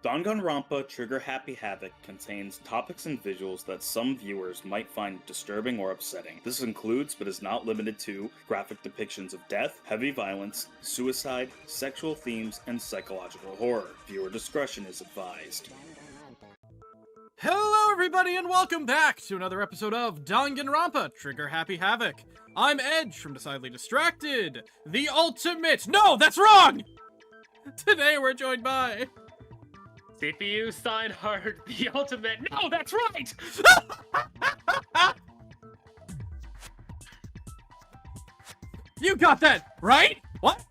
Danganronpa Trigger Happy Havoc contains topics and visuals that some viewers might find disturbing or upsetting. This includes, but is not limited to, graphic depictions of death, heavy violence, suicide, sexual themes, and psychological horror. Viewer discretion is advised. Hello everybody and welcome back to another episode of Danganronpa Trigger Happy Havoc. I'm Edge from Decidedly Distracted, the ultimate— No, that's wrong! Today we're joined by... CPU Steinhardt, the ultimate— No, that's right! You got that, right? What?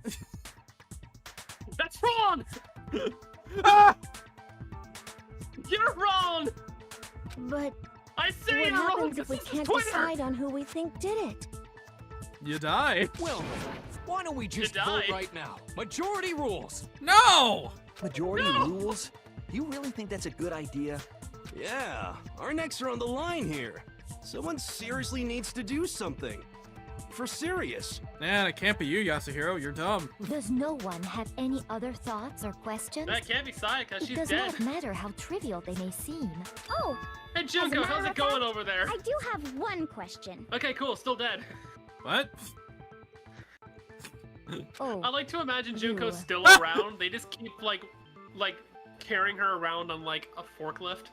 That's wrong! Ah! You're wrong! But I say what you're wrong happens if because we this is can't Twitter! decide on who we think did it? You die. Well, why don't we just You vote died. right now? Majority rules. No! Majority No! rules? You really think that's a good idea? Yeah, our necks are on the line here. Someone seriously needs to do something. For serious. Man, it can't be you, Yasuhiro. You're dumb. Does no one have any other thoughts or questions? That can't be Sayaka, It she's does dead. not matter how trivial they may seem. Oh, Hey As a Junko, matter how's it of going fact, over there? I do have one question. Okay, cool, still dead. What? Oh, I like to imagine Junko Ew. still around. They just keep, like, carrying her around on, like, a forklift.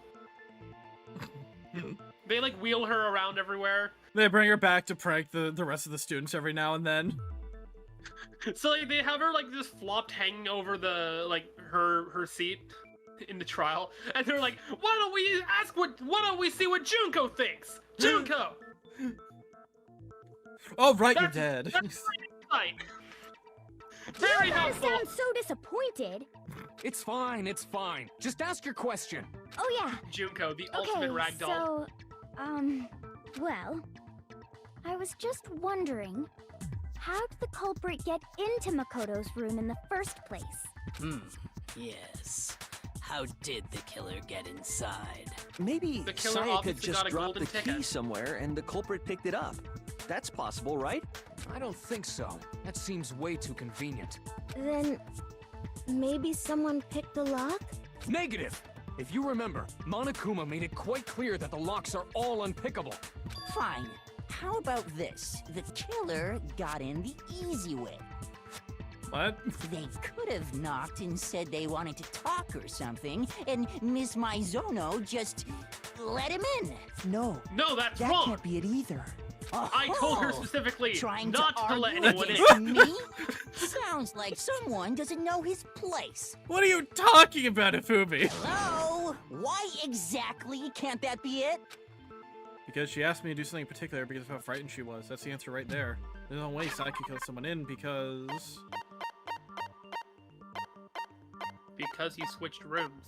They, like, wheel her around everywhere. They bring her back to prank the rest of the students every now and then. So, like, they have her, like, just flopped hanging over the, like, her seat in the trial. And they're like, why don't we see what Junko thinks? Junko! Oh, right, That's- you're dead. That's right. Very you helpful. sound so disappointed. It's fine, it's fine. Just ask your question. Oh yeah. Junko, the Okay, ultimate ragdoll. so, well, I was just wondering, how did the culprit get into Makoto's room in the first place? Yes. How did the killer get inside? Maybe The killer Sayaka obviously just got a dropped the golden key ticket. somewhere and the culprit picked it up. That's possible, right? I don't think so. That seems way too convenient. Then, maybe someone picked the lock? Negative! If you remember, Monokuma made it quite clear that the locks are all unpickable. Fine. How about this? The killer got in the easy way. What? They could have knocked and said they wanted to talk or something, and Miss Maizono just let him in. No, No, that's that wrong. can't be it either. I told her Oh, specifically trying not to to let argue anyone in. against me? Sounds like someone doesn't know his place. What are you talking about, Ifumi? Hello? Why exactly can't that be it? Because she asked me to do something in particular because of how frightened she was. That's the answer right there. There's no way Sai could kill someone in because... Because he switched rooms.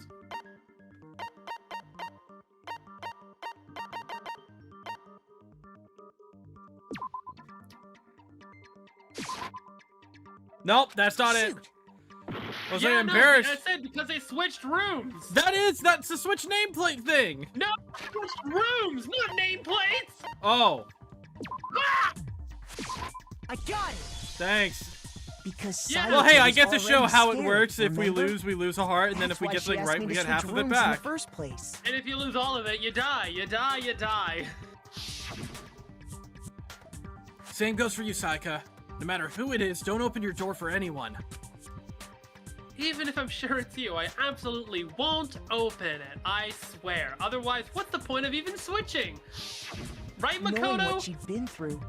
Nope, that's not it. Shoot. Was Yeah, I no, embarrassed? I said because they switched rooms. That's the Switch nameplate thing! No, switched rooms, not nameplates. Oh, Ah! I got it! thanks. Because Yeah. Well, hey, I was get to show already how it scared, works. If we remember? lose, we lose a heart, and then That's if we why get she something asked right, me we to get half switch of it rooms back. in the first place. And if you lose all of it, you die. You die. You die. Same goes for you, Saika. No matter who it is, don't open your door for anyone. Even if I'm sure it's you, I absolutely won't open it. I swear. Otherwise, what's the point of even switching? Right, Knowing Makoto? what she'd been through,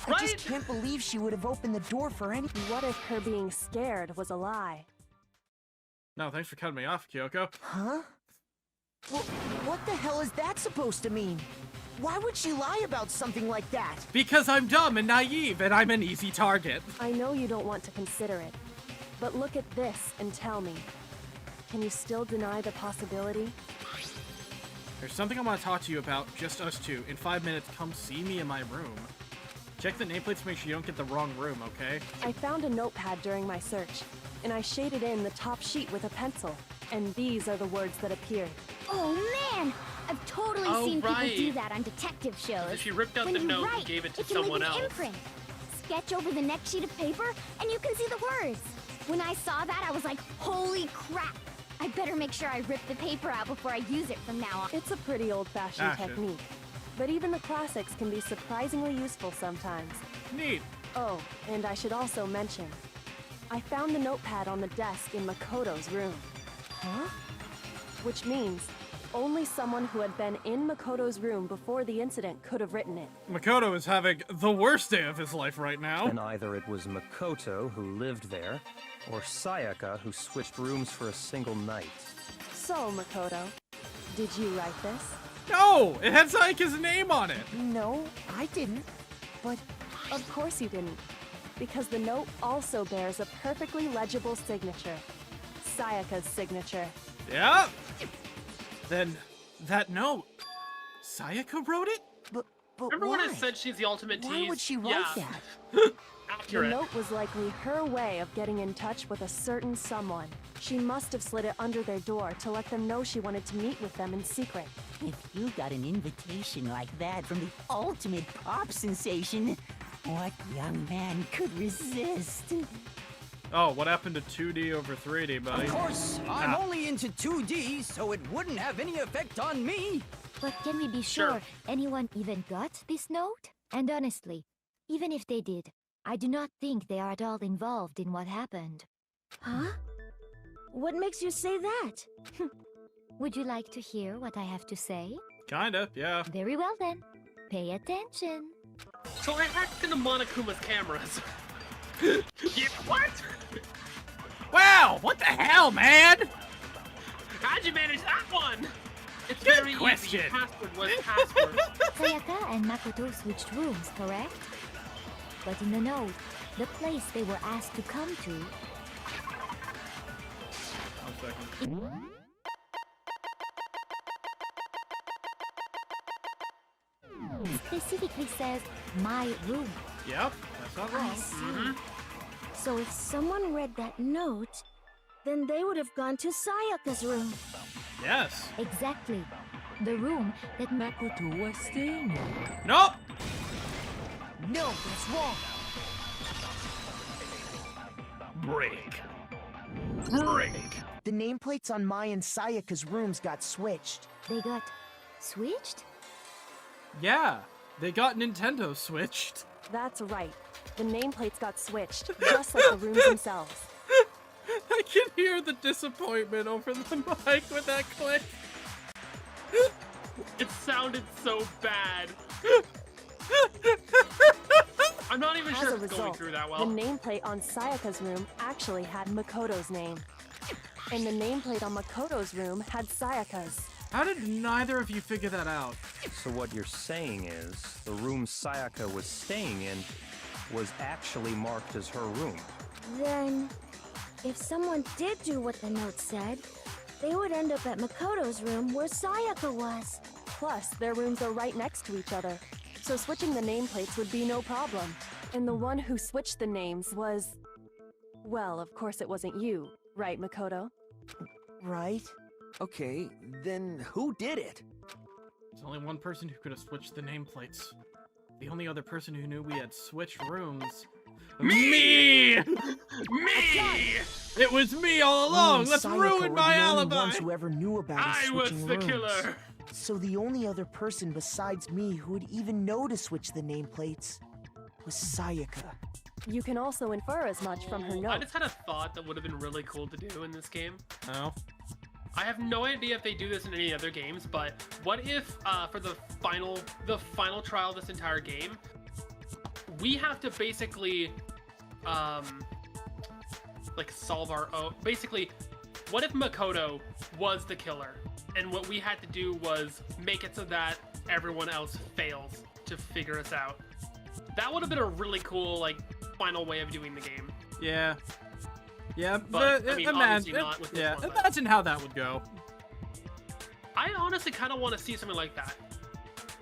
I Right? just can't believe she would have opened the door for any— What if her being scared was a lie? No, thanks for cutting me off, Kyoko. Huh? Well, what the hell is that supposed to mean? Why would she lie about something like that? Because I'm dumb and naive, and I'm an easy target. I know you don't want to consider it, but look at this and tell me. Can you still deny the possibility? There's something I want to talk to you about, just us two. In 5 minutes, come see me in my room. Check the nameplates to make sure you don't get the wrong room, okay? I found a notepad during my search, and I shaded in the top sheet with a pencil, and these are the words that appeared. Oh man! I've totally Oh, seen right. people do that on detective shows. She ripped out When the you note write, and gave it to can someone leave an else. imprint. Sketch over the next sheet of paper, and you can see the words. When I saw that, I was like, holy crap! I better make sure I rip the paper out before I use it from now on. It's a pretty old-fashioned Gotcha. technique. But even the classics can be surprisingly useful sometimes. Neat. Oh, and I should also mention, I found the notepad on the desk in Makoto's room. Huh? Which means only someone who had been in Makoto's room before the incident could have written it. Makoto is having the worst day of his life right now. And either it was Makoto who lived there, or Sayaka who switched rooms for a single night. So, Makoto, did you write this? No! It had Sayaka's name on it! No, I didn't. But Of course you didn't, because the note also bears a perfectly legible signature. Sayaka's signature. Yep! Then, that note, Sayaka wrote it? but Remember why? when I said she's the ultimate tease? Why would she write Yeah, that? The accurate. note was likely her way of getting in touch with a certain someone. She must have slid it under their door to let them know she wanted to meet with them in secret. If you got an invitation like that from the ultimate pop sensation, what young man could resist? Oh, what happened to 2D over 3D, buddy? Of course, I'm only into 2D, so it wouldn't have any effect on me. But can we be sure anyone even got this note? And honestly, even if they did, I do not think they are at all involved in what happened. Huh? What makes you say that? Would you like to hear what I have to say? Kinda, yeah. Very well then. Pay attention. So I hacked into Monokuma's cameras. Yeah, what? Wow! What the hell, man? How'd you manage that one? It's Good very question. easy. Password was password. Sayaka and Makoto switched rooms, correct? But in the note, the place they were asked to come to 1 second. specifically says my room. Yep, that's not I wrong. see. So if someone read that note, then they would have gone to Sayaka's room. Yes. Exactly. The room that Makoto was staying in. Nope! No, that's wrong. Break. The nameplates on Mai and Sayaka's rooms got switched. They got switched? Yeah, they got Nintendo switched. That's right. The nameplates got switched, just like the rooms themselves. I can hear the disappointment over the mic with that click. It sounded so bad. I'm not even As sure a if it's going result, through that the well. nameplate on Sayaka's room actually had Makoto's name. And the nameplate on Makoto's room had Sayaka's. How did neither of you figure that out? So what you're saying is, the room Sayaka was staying in was actually marked as her room. Then, if someone did do what the note said, they would end up at Makoto's room where Sayaka was. Plus, their rooms are right next to each other, so switching the nameplates would be no problem. And the one who switched the names was... Well, of course it wasn't you, right, Makoto? Right? Okay, then who did it? There's only one person who could have switched the nameplates. The only other person who knew we had switched rooms. Me! Me! It was me all Me along! and Let's Sayaka ruin were my the only alibi! ones who ever knew about us I was switching the rooms. killer. So the only other person besides me who would even know to switch the nameplates was Sayaka. You can also infer as much from her I note. just had a thought that would have been really cool to do in this game. Oh. I have no idea if they do this in any other games, but what if for the final trial of this entire game, we have to basically like solve our own. Basically, what if Makoto was the killer, and what we had to do was make it so that everyone else fails to figure us out? That would have been a really cool like final way of doing the game. Yeah. Yeah, But, I mean, obviously not with this yeah, one, but- imagine how that would go. I honestly kind of want to see something like that.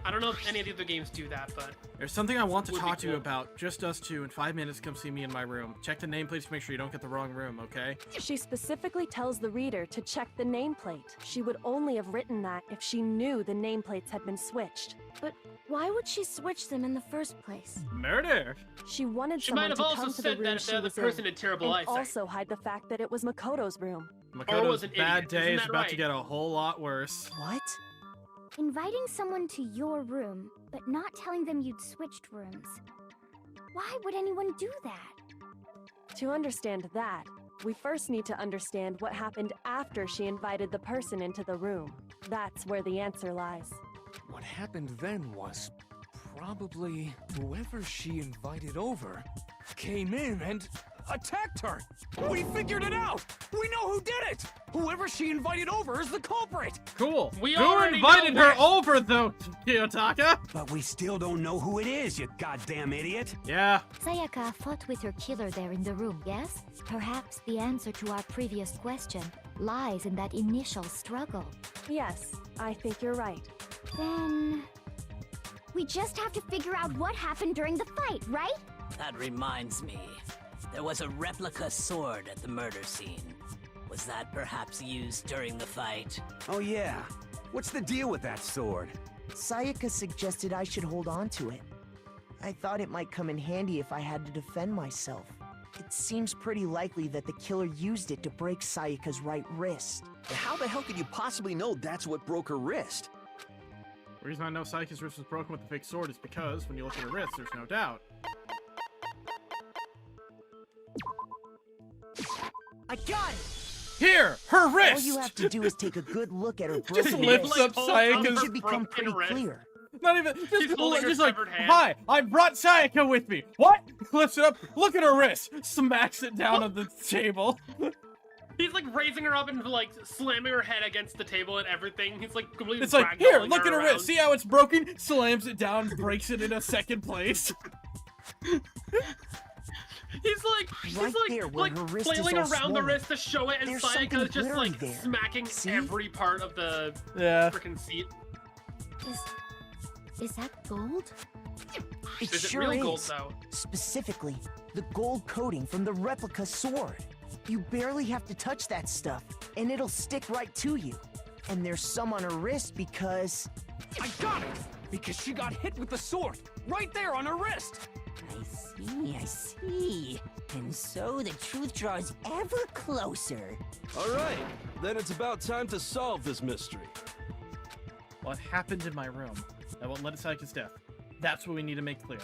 I don't know if any of the other games do that, but There's something I want to Would be talk to you cool. about. Just us two. In 5 minutes, come see me in my room. Check the nameplates to make sure you don't get the wrong room, okay? She specifically tells the reader to check the nameplate. She would only have written that if she knew the nameplates had been switched. But why would she switch them in the first place? Murder! She wanted she might someone have to also come to the said room that if she the other was person in, had terrible and eyesight. also hide the fact that it was Makoto's room. Makoto's an bad idiot, day isn't is that about to right? get a whole lot worse. What? Inviting someone to your room, but not telling them you'd switched rooms. Why would anyone do that? To understand that, we first need to understand what happened after she invited the person into the room. That's where the answer lies. What happened then was probably whoever she invited over came in and attacked her. We figured it out. We know who did it. Whoever she invited over is the culprit. Cool. We Who already invited know her which. over, though, Kiyotaka? But we still don't know who it is, you goddamn idiot. Yeah. Sayaka fought with her killer there in the room, yes? Perhaps the answer to our previous question lies in that initial struggle. Yes, I think you're right. Then... we just have to figure out what happened during the fight, right? That reminds me. There was a replica sword at the murder scene. Was that perhaps used during the fight? Oh yeah. What's the deal with that sword? Sayaka suggested I should hold on to it. I thought it might come in handy if I had to defend myself. It seems pretty likely that the killer used it to break Sayaka's right wrist. How the hell could you possibly know that's what broke her wrist? The reason I know Sayaka's wrist was broken with the fake sword is because when you look at her wrist, there's no doubt. I got it! Here! Her wrist! All you have to do is take a good look at her Just broken lifts wrist. up Sayaka's... It should become broken pretty wrist. clear. Not even... Just, holding her just like, severed hand. hi, I brought Sayaka with me. What? Lifts it up, look at her wrist. Smacks it down on the table. He's like raising her up and like slamming her head against the table and everything. He's like completely It's like, here, ragdolling look at her around. wrist. See how it's broken? Slams it down, breaks it in a second place. He's Right there where like her wrist is flailing all around the swollen. wrist to show it, and There's Sayaka's something just glittery like there. smacking See? every part of the Yeah. freaking seat. Is that gold? It Is it sure real is. gold though? Specifically, the gold coating from the replica sword. You barely have to touch that stuff, and it'll stick right to you. And there's some on her wrist because... I got it! Because she got hit with the sword, right there on her wrist! I see. And so the truth draws ever closer. All right, then it's about time to solve this mystery. What happened in my room that what led to Sayaka's death? That's what we need to make clear.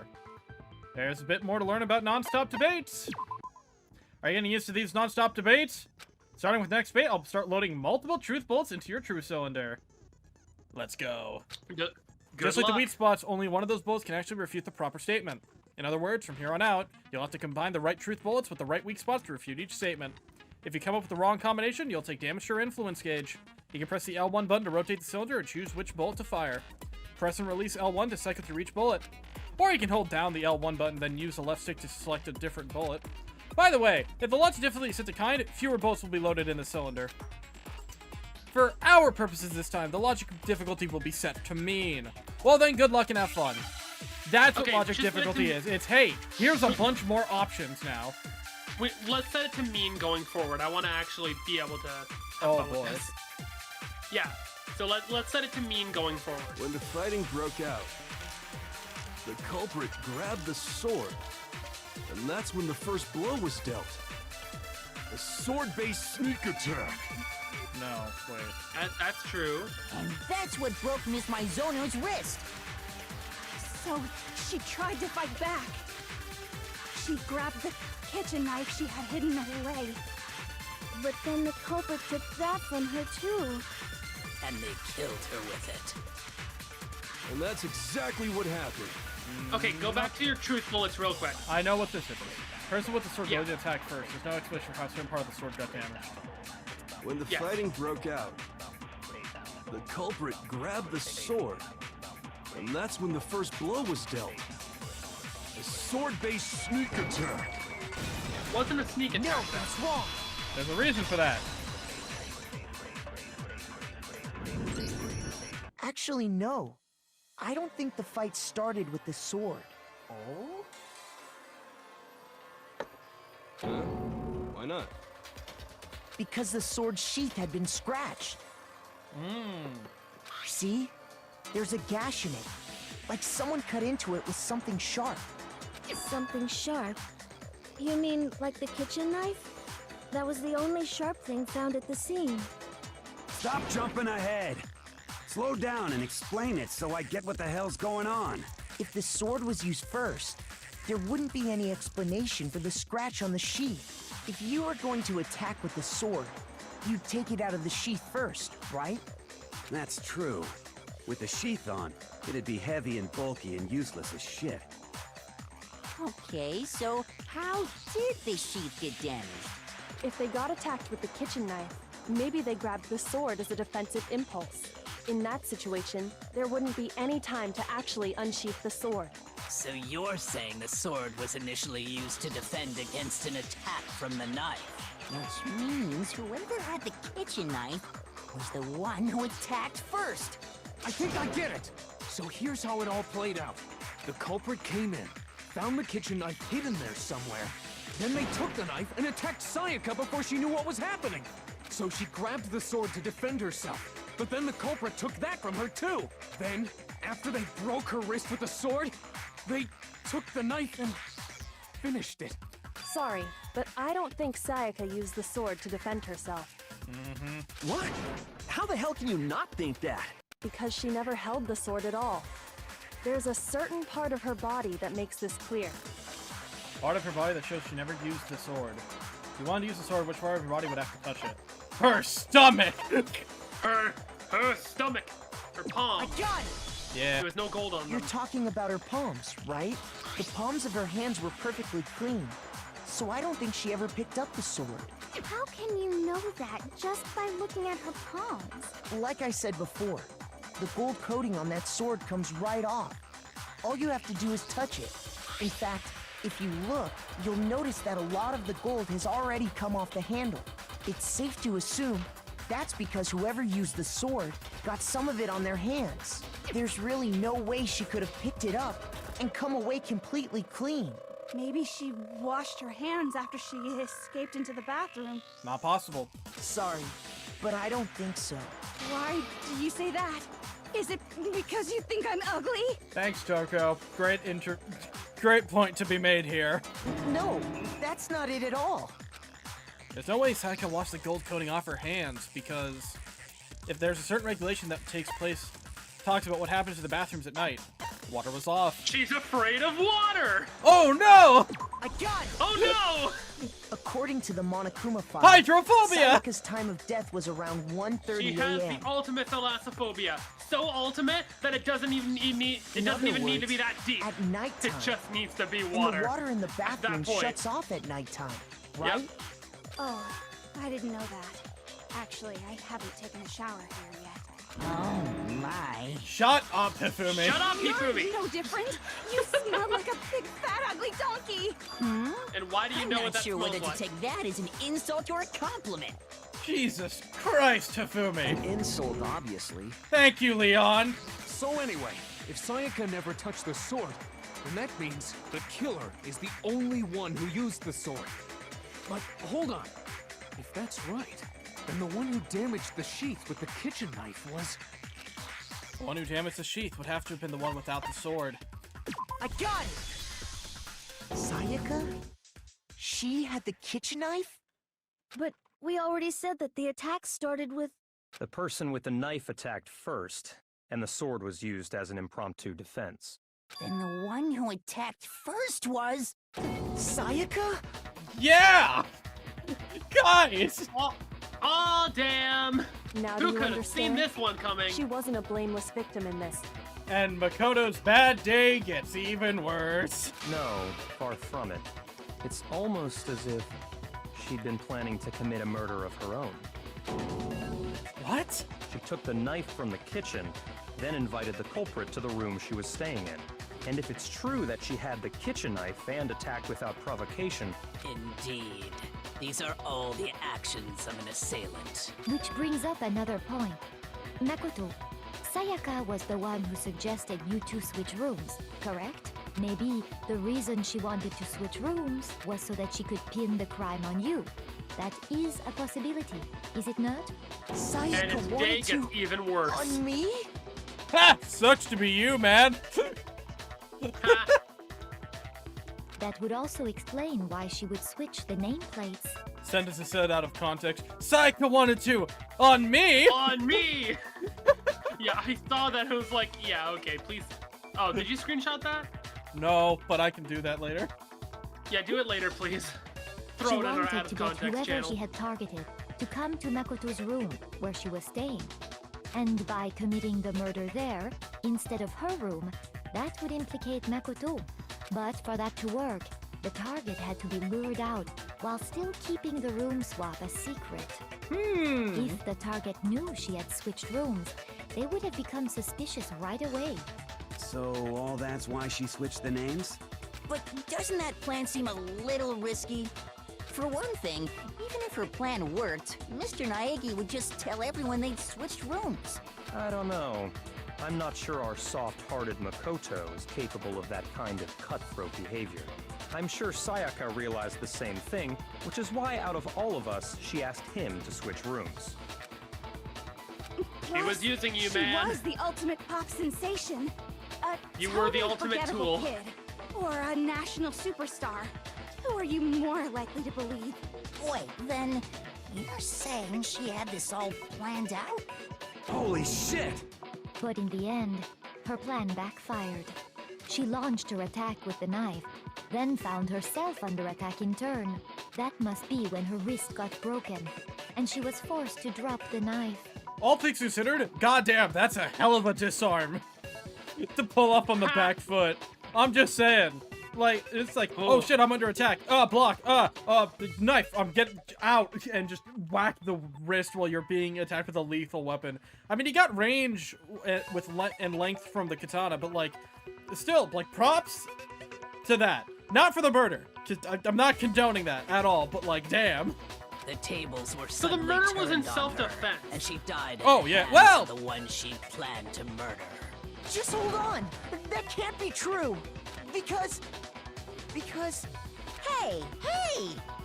There's a bit more to learn about non-stop debates. Are you getting used to these non-stop debates? Starting with next debate, I'll start loading multiple truth bullets into your true cylinder. Let's go. Good Just like the luck. weak spots, only one of those bullets can actually refute the proper statement. In other words, from here on out, you'll have to combine the right truth bullets with the right weak spots to refute each statement. If you come up with the wrong combination, you'll take damage to your influence gauge. You can press the L1 button to rotate the cylinder and choose which bullet to fire. Press and release L1 to cycle through each bullet. Or you can hold down the L1 button, then use the left stick to select a different bullet. By the way, if the launch difficulty is set to kind, fewer bullets will be loaded in the cylinder. For our purposes this time, the logic difficulty will be set to mean. Well then, good luck and have fun. That's what Okay, logic just let difficulty them- is. It's, hey, here's a bunch more options now. Wait, let's set it to mean going forward. I want to actually be able to have Oh, fun with boy. this. Yeah. So let's set it to mean going forward. When the fighting broke out, the culprit grabbed the sword, and that's when the first blow was dealt. A sword-based sneak attack. No, wait. That's true. And that's what broke Miss Maizono's wrist. So, she tried to fight back. She grabbed the kitchen knife she had hidden away. But then the culprit took that from her too. And they killed her with it. And that's exactly what happened. Okay, go back to your truth bullets real quick. I know what this is. Person with the sword Yeah. goes to attack first. There's no explanation for how a certain part of the sword got damaged. When the Yes. fighting broke out, the culprit grabbed the sword, and that's when the first blow was dealt. A sword-based sneak attack. Wasn't a sneak attack. No, that's wrong. There's a reason for that. Actually, no. I don't think the fight started with the sword. Oh? Why not? Because the sword's sheath had been scratched. See? There's a gash in it. Like someone cut into it with something sharp. Something sharp? You mean like the kitchen knife? That was the only sharp thing found at the scene. Stop jumping ahead. Slow down and explain it so I get what the hell's going on. If the sword was used first, there wouldn't be any explanation for the scratch on the sheath. If you were going to attack with the sword, you'd take it out of the sheath first, right? That's true. With the sheath on, it'd be heavy and bulky and useless as shit. Okay, so how did the sheath get damaged? If they got attacked with the kitchen knife, maybe they grabbed the sword as a defensive impulse. In that situation, there wouldn't be any time to actually unsheath the sword. So you're saying the sword was initially used to defend against an attack from the knife? Which means whoever had the kitchen knife was the one who attacked first. I think I get it. So here's how it all played out. The culprit came in, found the kitchen knife hidden there somewhere. Then they took the knife and attacked Sayaka before she knew what was happening. So she grabbed the sword to defend herself. But then the culprit took that from her too. Then, after they broke her wrist with the sword, they took the knife and finished it. Sorry, but I don't think Sayaka used the sword to defend herself. What? How the hell can you not think that? Because she never held the sword at all. There's a certain part of her body that makes this clear. Part of her body that shows she never used the sword. If you wanted to use the sword, which part of her body would have to touch it? Her stomach! Her stomach. Her palm. I got it! Yeah. There was no gold on them. You're talking about her palms, right? The palms of her hands were perfectly clean. So I don't think she ever picked up the sword. How can you know that just by looking at her palms? Like I said before, the gold coating on that sword comes right off. All you have to do is touch it. In fact, if you look, you'll notice that a lot of the gold has already come off the handle. It's safe to assume that's because whoever used the sword got some of it on their hands. There's really no way she could have picked it up and come away completely clean. Maybe she washed her hands after she escaped into the bathroom. Not possible. Sorry, but I don't think so. Why do you say that? Is it because you think I'm ugly? Thanks, Toko. Great point to be made here. No, that's not it at all. There's no way Sayaka washed the gold coating off her hands, because if there's a certain regulation that talks about what happens to the bathrooms at night. Water was off. She's afraid of water! Oh no! I got it! Oh no! According to the Monokuma file, hydrophobia! Sayaka's time of death was around 1:30 She has a.m. the ultimate thalassophobia. So ultimate that it doesn't even need to be that deep. At nighttime, it just needs to be and water. the water in the bathroom shuts off at nighttime, right? Yep. Oh, I didn't know that. Actually, I haven't taken a shower here yet. Oh my. Shut up, Hifumi. Shut up, Hifumi. You're no different. You smell like a big, fat, ugly donkey. And why do you I'm know not what that sure smells whether like? to take that as an insult or a compliment. Jesus Christ, Hifumi. Insult, obviously. Thank you, Leon. So anyway, if Sayaka never touched the sword, then that means the killer is the only one who used the sword. But hold on. If that's right, then the one who damaged the sheath with the kitchen knife was... The one who damaged the sheath would have to have been the one without the sword. I got it! Sayaka? She had the kitchen knife? But we already said that the attack started with... The person with the knife attacked first, and the sword was used as an impromptu defense. Then the one who attacked first was... Sayaka? Yeah! Guys! Oh, damn! Now Who do you could have seen understand? this one coming? She wasn't a blameless victim in this. And Makoto's bad day gets even worse. No, far from it. It's almost as if she'd been planning to commit a murder of her own. What? She took the knife from the kitchen, then invited the culprit to the room she was staying in. And if it's true that she had the kitchen knife and attacked without provocation... Indeed. These are all the actions of an assailant. Which brings up another point. Makoto, Sayaka was the one who suggested you two switch rooms, correct? Maybe the reason she wanted to switch rooms was so that she could pin the crime on you. That is a possibility, is it not? Sayaka And its day wanted gets to... even worse. On me? Ha! Sucks to be you, man. That would also explain why she would switch the nameplates. sentence is said out of context. Sayaka wanted to. On me? On me! Yeah, I saw that. I was like, yeah, okay, please. Oh, did you screenshot that? No, but I can do that later. Yeah, do it later, please. She Throw it in our wanted out to of get context whoever channel. she had targeted to come to Makoto's room where she was staying. And by committing the murder there, instead of her room, that would implicate Makoto. But for that to work, the target had to be lured out while still keeping the room swap a secret. If the target knew she had switched rooms, they would have become suspicious right away. So all that's why she switched the names? But doesn't that plan seem a little risky? For one thing, even if her plan worked, Mr. Naegi would just tell everyone they'd switched rooms. I don't know. I'm not sure our soft-hearted Makoto is capable of that kind of cutthroat behavior. I'm sure Sayaka realized the same thing, which is why out of all of us, she asked him to switch rooms. He was using you, she man. She was the ultimate pop sensation. You were the ultimate tool. Kid, or a national superstar. Who are you more likely to believe? Wait, then you're saying she had this all planned out? Holy shit! But in the end, her plan backfired. She launched her attack with the knife, then found herself under attack in turn. That must be when her wrist got broken, and she was forced to drop the knife. All things considered, goddamn, that's a hell of a disarm. To pull up on the back foot. I'm just saying. Like, it's like, oh shit, I'm under attack. Block. Knife. I'm getting out. And just whack the wrist while you're being attacked with a lethal weapon. I mean, he got range with and length from the katana, but like, still, like, props to that. Not for the murder. I'm not condoning that at all, but like, damn. The tables were So the suddenly murder was in turned on self-defense. her, and she died. Oh, at the yeah, hands well- of the one she planned to murder. Just hold on. That can't be true. Because... Hey!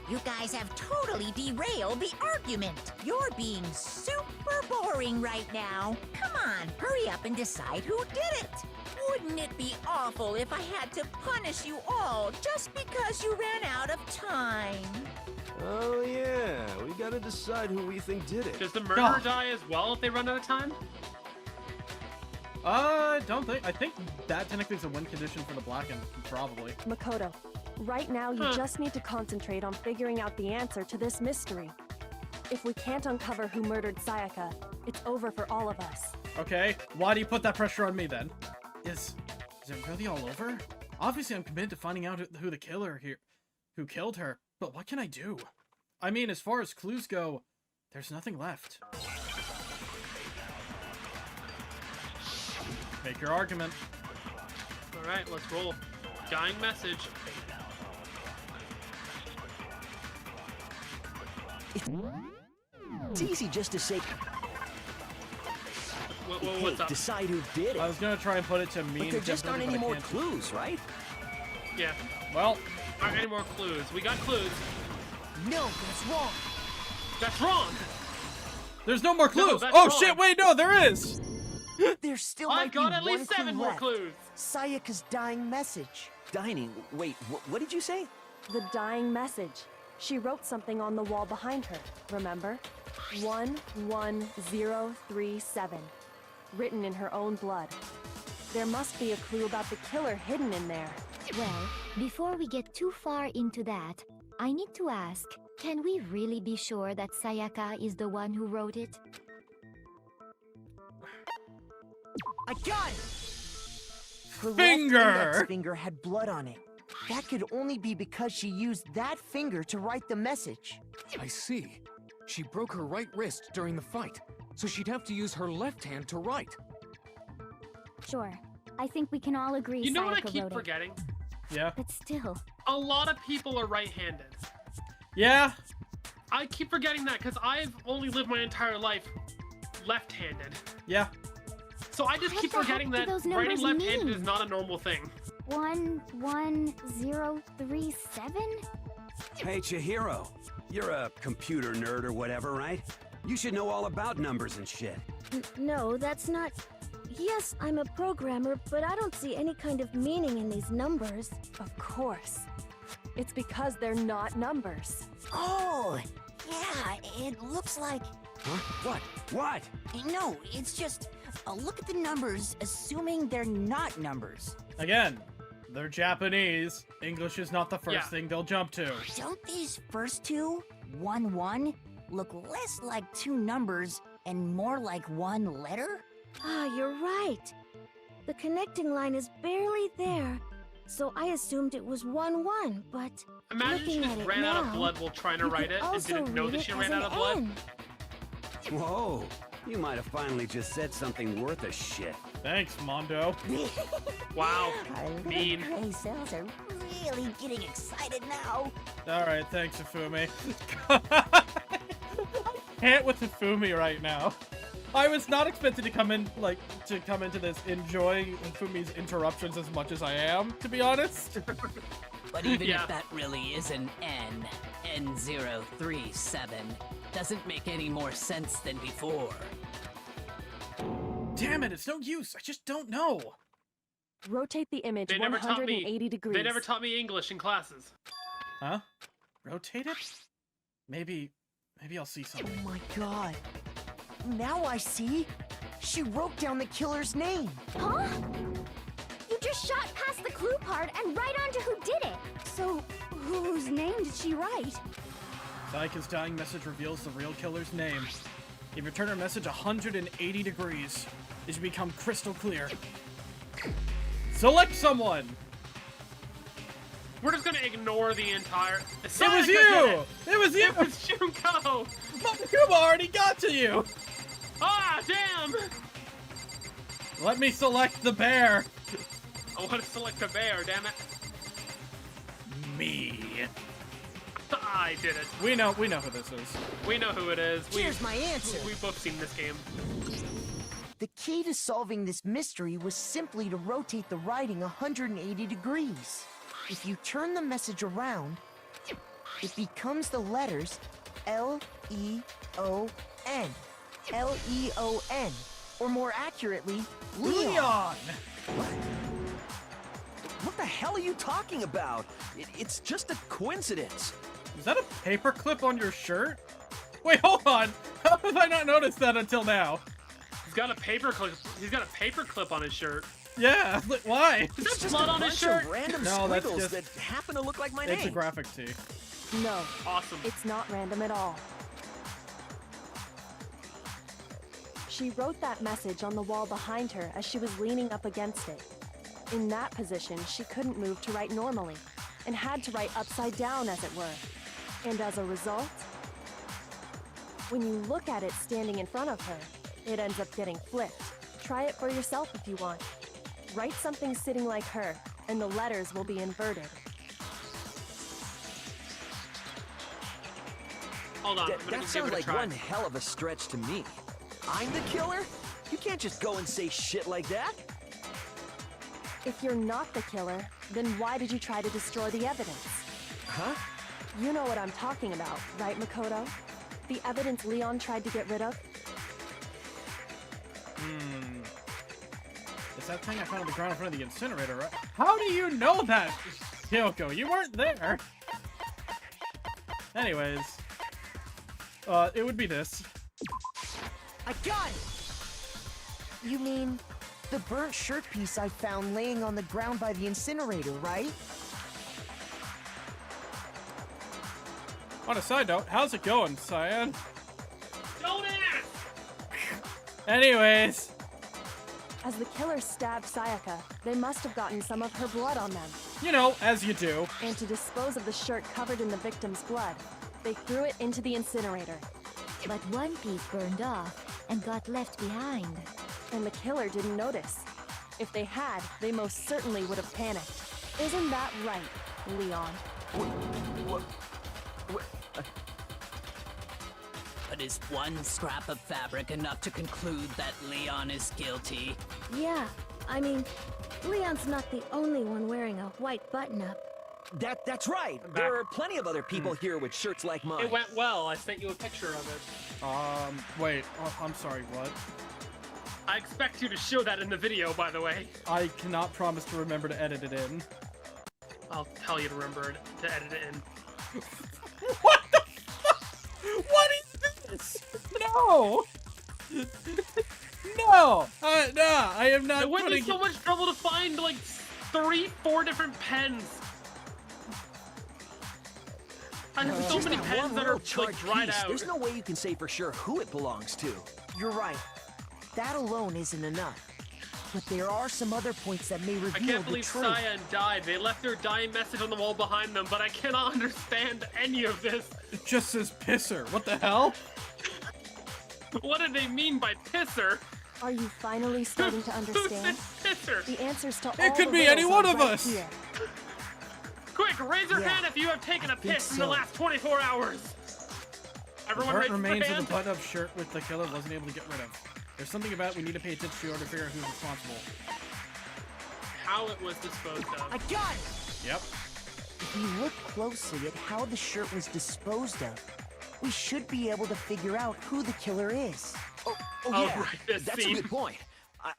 You guys have totally derailed the argument. You're being super boring right now. Come on, hurry up and decide who did it. Wouldn't it be awful if I had to punish you all just because you ran out of time? Oh yeah, we gotta decide who we think did it. Does the murderer die as well if they run out of time? I think that technically is a win condition for the blackened, probably. Makoto, right now you just need to concentrate on figuring out the answer to this mystery. If we can't uncover who murdered Sayaka, it's over for all of us. Okay, why do you put that pressure on me then? Is it really all over? Obviously I'm committed to finding out who the killer here, who killed her, but what can I do? I mean, as far as clues go, there's nothing left. Make your argument. Alright, let's roll. Dying message. It's easy just to say... What's up? Decide who did it. I was gonna try and put it to me. But there just aren't any more clues, right? Yeah. Well, aren't any more clues. We got clues. No, that's wrong. That's wrong. There's no more clues. No, oh wrong. shit! Wait, no, there is. There still I've might be got at one least clue 7 more left. clues. Sayaka's dying message. Dining? Wait, what did you say? The dying message. She wrote something on the wall behind her, remember? 11037. Written in her own blood. There must be a clue about the killer hidden in there. Well, before we get too far into that, I need to ask, can we really be sure that Sayaka is the one who wrote it? I got it! Her Finger! left index finger had blood on it. That could only be because she used that finger to write the message. I see. She broke her right wrist during the fight, so she'd have to use her left hand to write. Sure. I think we can all agree You know what I Sayaka keep wrote it. forgetting? Yeah. But still. A lot of people are right-handed. Yeah. I keep forgetting that because I've only lived my entire life left-handed. Yeah. So I just What keep the heck forgetting do that those writing numbers left-handed mean? is not a normal thing. 11037? Hey, Chihiro. You're a computer nerd or whatever, right? You should know all about numbers and shit. No, that's not... Yes, I'm a programmer, but I don't see any kind of meaning in these numbers. Of course. It's because they're not numbers. Oh, yeah, it looks like... Huh? What? What? No, it's just... look at the numbers, assuming they're not numbers. Again, they're Japanese. English is not the first thing they'll jump to. Don't these first two, 1, 1, look less like two numbers and more like one letter? Ah, you're right. The connecting line is barely there, so I assumed it was 1, 1, but Imagine she looking just at it ran out of now, blood while trying to you write could it and also didn't know read that it she as ran out an of blood. N. Whoa, you might have finally just said something worth a shit. Thanks, Mondo. Wow, Our little mean. gray cells are really getting excited now. Alright, thanks, Ifumi. Can't with Ifumi right now. I was not expected to come into this enjoying Ifumi's interruptions as much as I am, to be honest. But even if that really is an N, N037, doesn't make any more sense than before. Damn it, it's no use. I just don't know. Rotate the image They never taught 180 me. degrees. They never taught me English in classes. Huh? Rotate it? Maybe I'll see something. Oh my god. Now I see. She wrote down the killer's name. Huh? You just shot past the clue part and right onto who did it. So, whose name did she write? Sayaka's dying message reveals the real killer's name. If you return her message 180 degrees, it should become crystal clear. Select someone! We're just gonna ignore the entire... It was you! It was you! It was Junko! Monokuma already got to you! Ah, damn! Let me select the bear! I want to select a bear, damn it. Me. I did it. We know who this is. We know who it is. Here's my answer. We've both seen this game. The key to solving this mystery was simply to rotate the writing 180 degrees. If you turn the message around, it becomes the letters L-E-O-N. L-E-O-N. Or more accurately, Leon. What the hell are you talking about? It's just a coincidence. Is that a paperclip on your shirt? Wait, hold on. How have I not noticed that until now? He's got a paperclip. He's got a paperclip on his shirt. Yeah, why? Is It's that just blood a on his bunch shirt? of random No, that's squiggles just- that happen to look like my It's name. a graphic tee. No, Awesome. it's not random at all. She wrote that message on the wall behind her as she was leaning up against it. In that position, she couldn't move to write normally, and had to write upside down, as it were. And as a result, when you look at it standing in front of her, it ends up getting flipped. Try it for yourself if you want. Write something sitting like her, and the letters will be inverted. Hold on. I'm gonna That give sounds it a like try. one hell of a stretch to me. I'm the killer? You can't just go and say shit like that. If you're not the killer, then why did you try to destroy the evidence? Huh? You know what I'm talking about, right, Makoto? The evidence Leon tried to get rid of? It's that thing I found on the ground in front of the incinerator, right? How do you know that? Kyoko, you weren't there! Anyways. It would be this. I got it! You mean the burnt shirt piece I found laying on the ground by the incinerator, right? On a side note, how's it going, Cyan? Don't ask! Anyways. As the killer stabbed Sayaka, they must have gotten some of her blood on them. You know, as you do. And to dispose of the shirt covered in the victim's blood, they threw it into the incinerator. But one piece burned off and got left behind. And the killer didn't notice. If they had, they most certainly would have panicked. Isn't that right, Leon? But is one scrap of fabric enough to conclude that Leon is guilty? Yeah, I mean, Leon's not the only one wearing a white button-up. That's right. There are plenty of other people here with shirts like mine. It went well. I sent you a picture of it. Wait. I'm sorry, what? I expect you to show that in the video, by the way. I cannot promise to remember to edit it in. I'll tell you to remember it, to edit it in. What the fuck? What is this? No! No! No, I am not It went to putting so much trouble to find like 3-4 different pens. I have so Just many that pens one that little are chart like dried piece. out. There's no way you can say for sure who it belongs to. You're right. That alone isn't enough. But there are some other points that may I reveal can't the believe truth. Cyan died. They left their dying message on the wall behind them, but I cannot understand any of this. It just says pisser. What the hell? What did they mean by pisser? Are you finally starting to understand? Pisser. The answers to all It could the be any riddles one are of right us. here. Quick, raise your Yeah, hand if you have taken a think piss in the so. last 24 hours. The Everyone part raise their remains of hand. the button-up shirt with the killer wasn't able to get rid of. There's something about it we need to pay attention to in order to figure out who's responsible. How it was disposed of. I got it! Yep. If you look closely at how the shirt was disposed of, we should be able to figure out who the killer is. Oh Oh, yeah, right, this that's scene. a good point.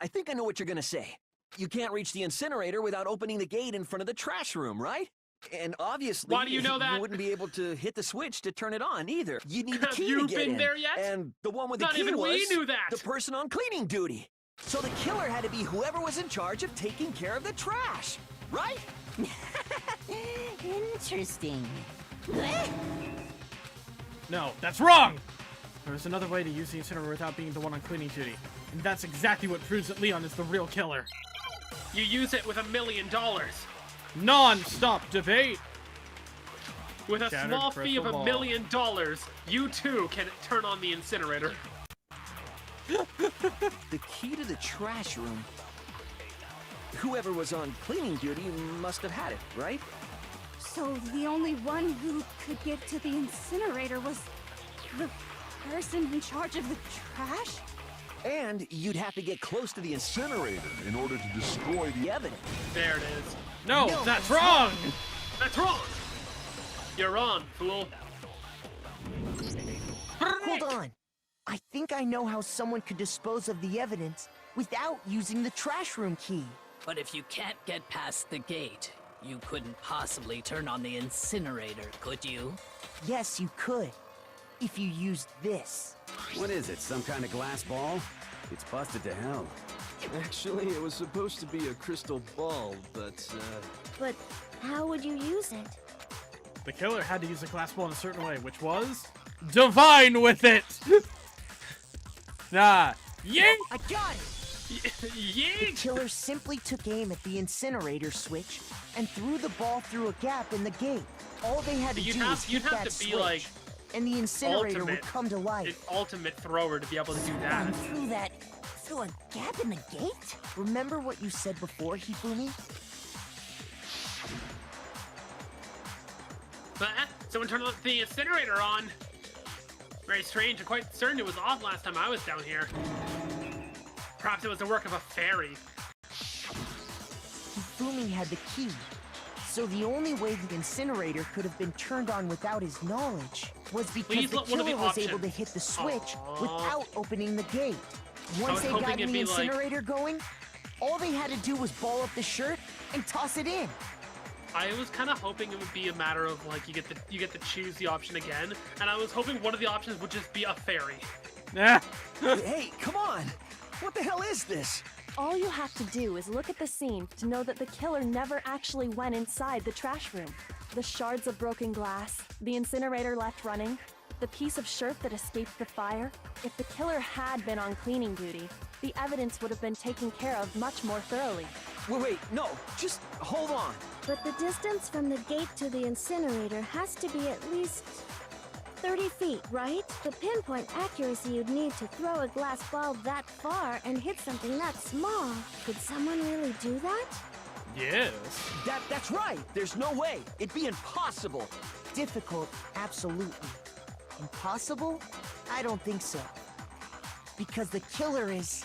I think I know what you're gonna say. You can't reach the incinerator without opening the gate in front of the trash room, right? And obviously, Why do you know that? You wouldn't be able to hit the switch to turn it on either. You need the Have key you to get been in. there yet? And the one with the Not key even was we knew that. the person on cleaning duty. So the killer had to be whoever was in charge of taking care of the trash, right? Interesting. No, that's wrong! There's another way to use the incinerator without being the one on cleaning duty. And that's exactly what proves that Leon is the real killer. You use it with $1 million. Non-stop debate! With a Shattered small fee of crystal $1 million, you too can turn on the incinerator. The key to the trash room. Whoever was on cleaning duty must have had it, right? So the only one who could get to the incinerator was the person in charge of the trash? And you'd have to get close to the incinerator in order to destroy the evidence. There it is. No, that's wrong! That's wrong! You're on, fool. Hold on. I think I know how someone could dispose of the evidence without using the trash room key. But if you can't get past the gate, you couldn't possibly turn on the incinerator, could you? Yes, you could. If you used this. What is it, some kind of glass ball? It's busted to hell. Actually, it was supposed to be a crystal ball, but, But how would you use it? The killer had to use the glass ball in a certain way, which was... divine with it! Yeah! I got it! The Yeet! killer simply took aim at the incinerator switch and threw the ball through a gap in the gate. All they had to You'd do have- was you'd hit have that to be, switch, like, and the incinerator would ultimate. come to life. An ultimate thrower to be able to do that. Through a gap in the gate? Remember what you said before, Hifumi? Someone turned the incinerator on. Very strange. I'm quite certain it was off last time I was down here. Perhaps it was the work of a fairy. Hifumi had the key, so the only way the incinerator could have been turned on without his knowledge was because Please the let one of the killer was able to options. hit the switch Aww. without opening the gate. Once was they hoping got it'd the be like- incinerator going, all they had to do was ball up the shirt and toss it in. I was kind of hoping it would be a matter of like you get to choose the option again, and I was hoping one of the options would just be a fairy. Yeah. Hey, come on! What the hell is this? All you have to do is look at the scene to know that the killer never actually went inside the trash room. The shards of broken glass, the incinerator left running, the piece of shirt that escaped the fire. If the killer had been on cleaning duty, the evidence would have been taken care of much more thoroughly. Wait, no, just hold on. But the distance from the gate to the incinerator has to be at least 30 feet, right? The pinpoint accuracy you'd need to throw a glass ball that far and hit something that small. Could someone really do that? Yes. That's right. There's no way. It'd be impossible. Difficult, absolutely. Impossible? I don't think so. Because the killer is...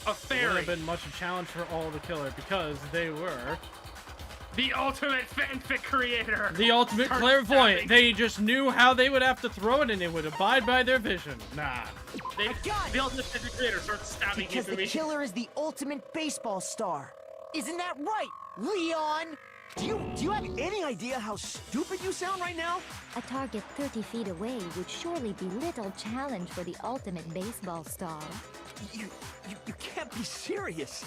A It would fairy. have been much a challenge for all the killer because they were The ultimate fanfic creator. the ultimate Turn clairvoyant. stabbing. They just knew how they would have to throw it and it would abide by their vision. Nah. The ultimate fanfic creator starts stabbing Because the Hifumi. killer is the ultimate baseball star. Isn't that right, Leon? Do you have any idea how stupid you sound right now? A target 30 feet away would surely be little challenge for the ultimate baseball star. You can't be serious.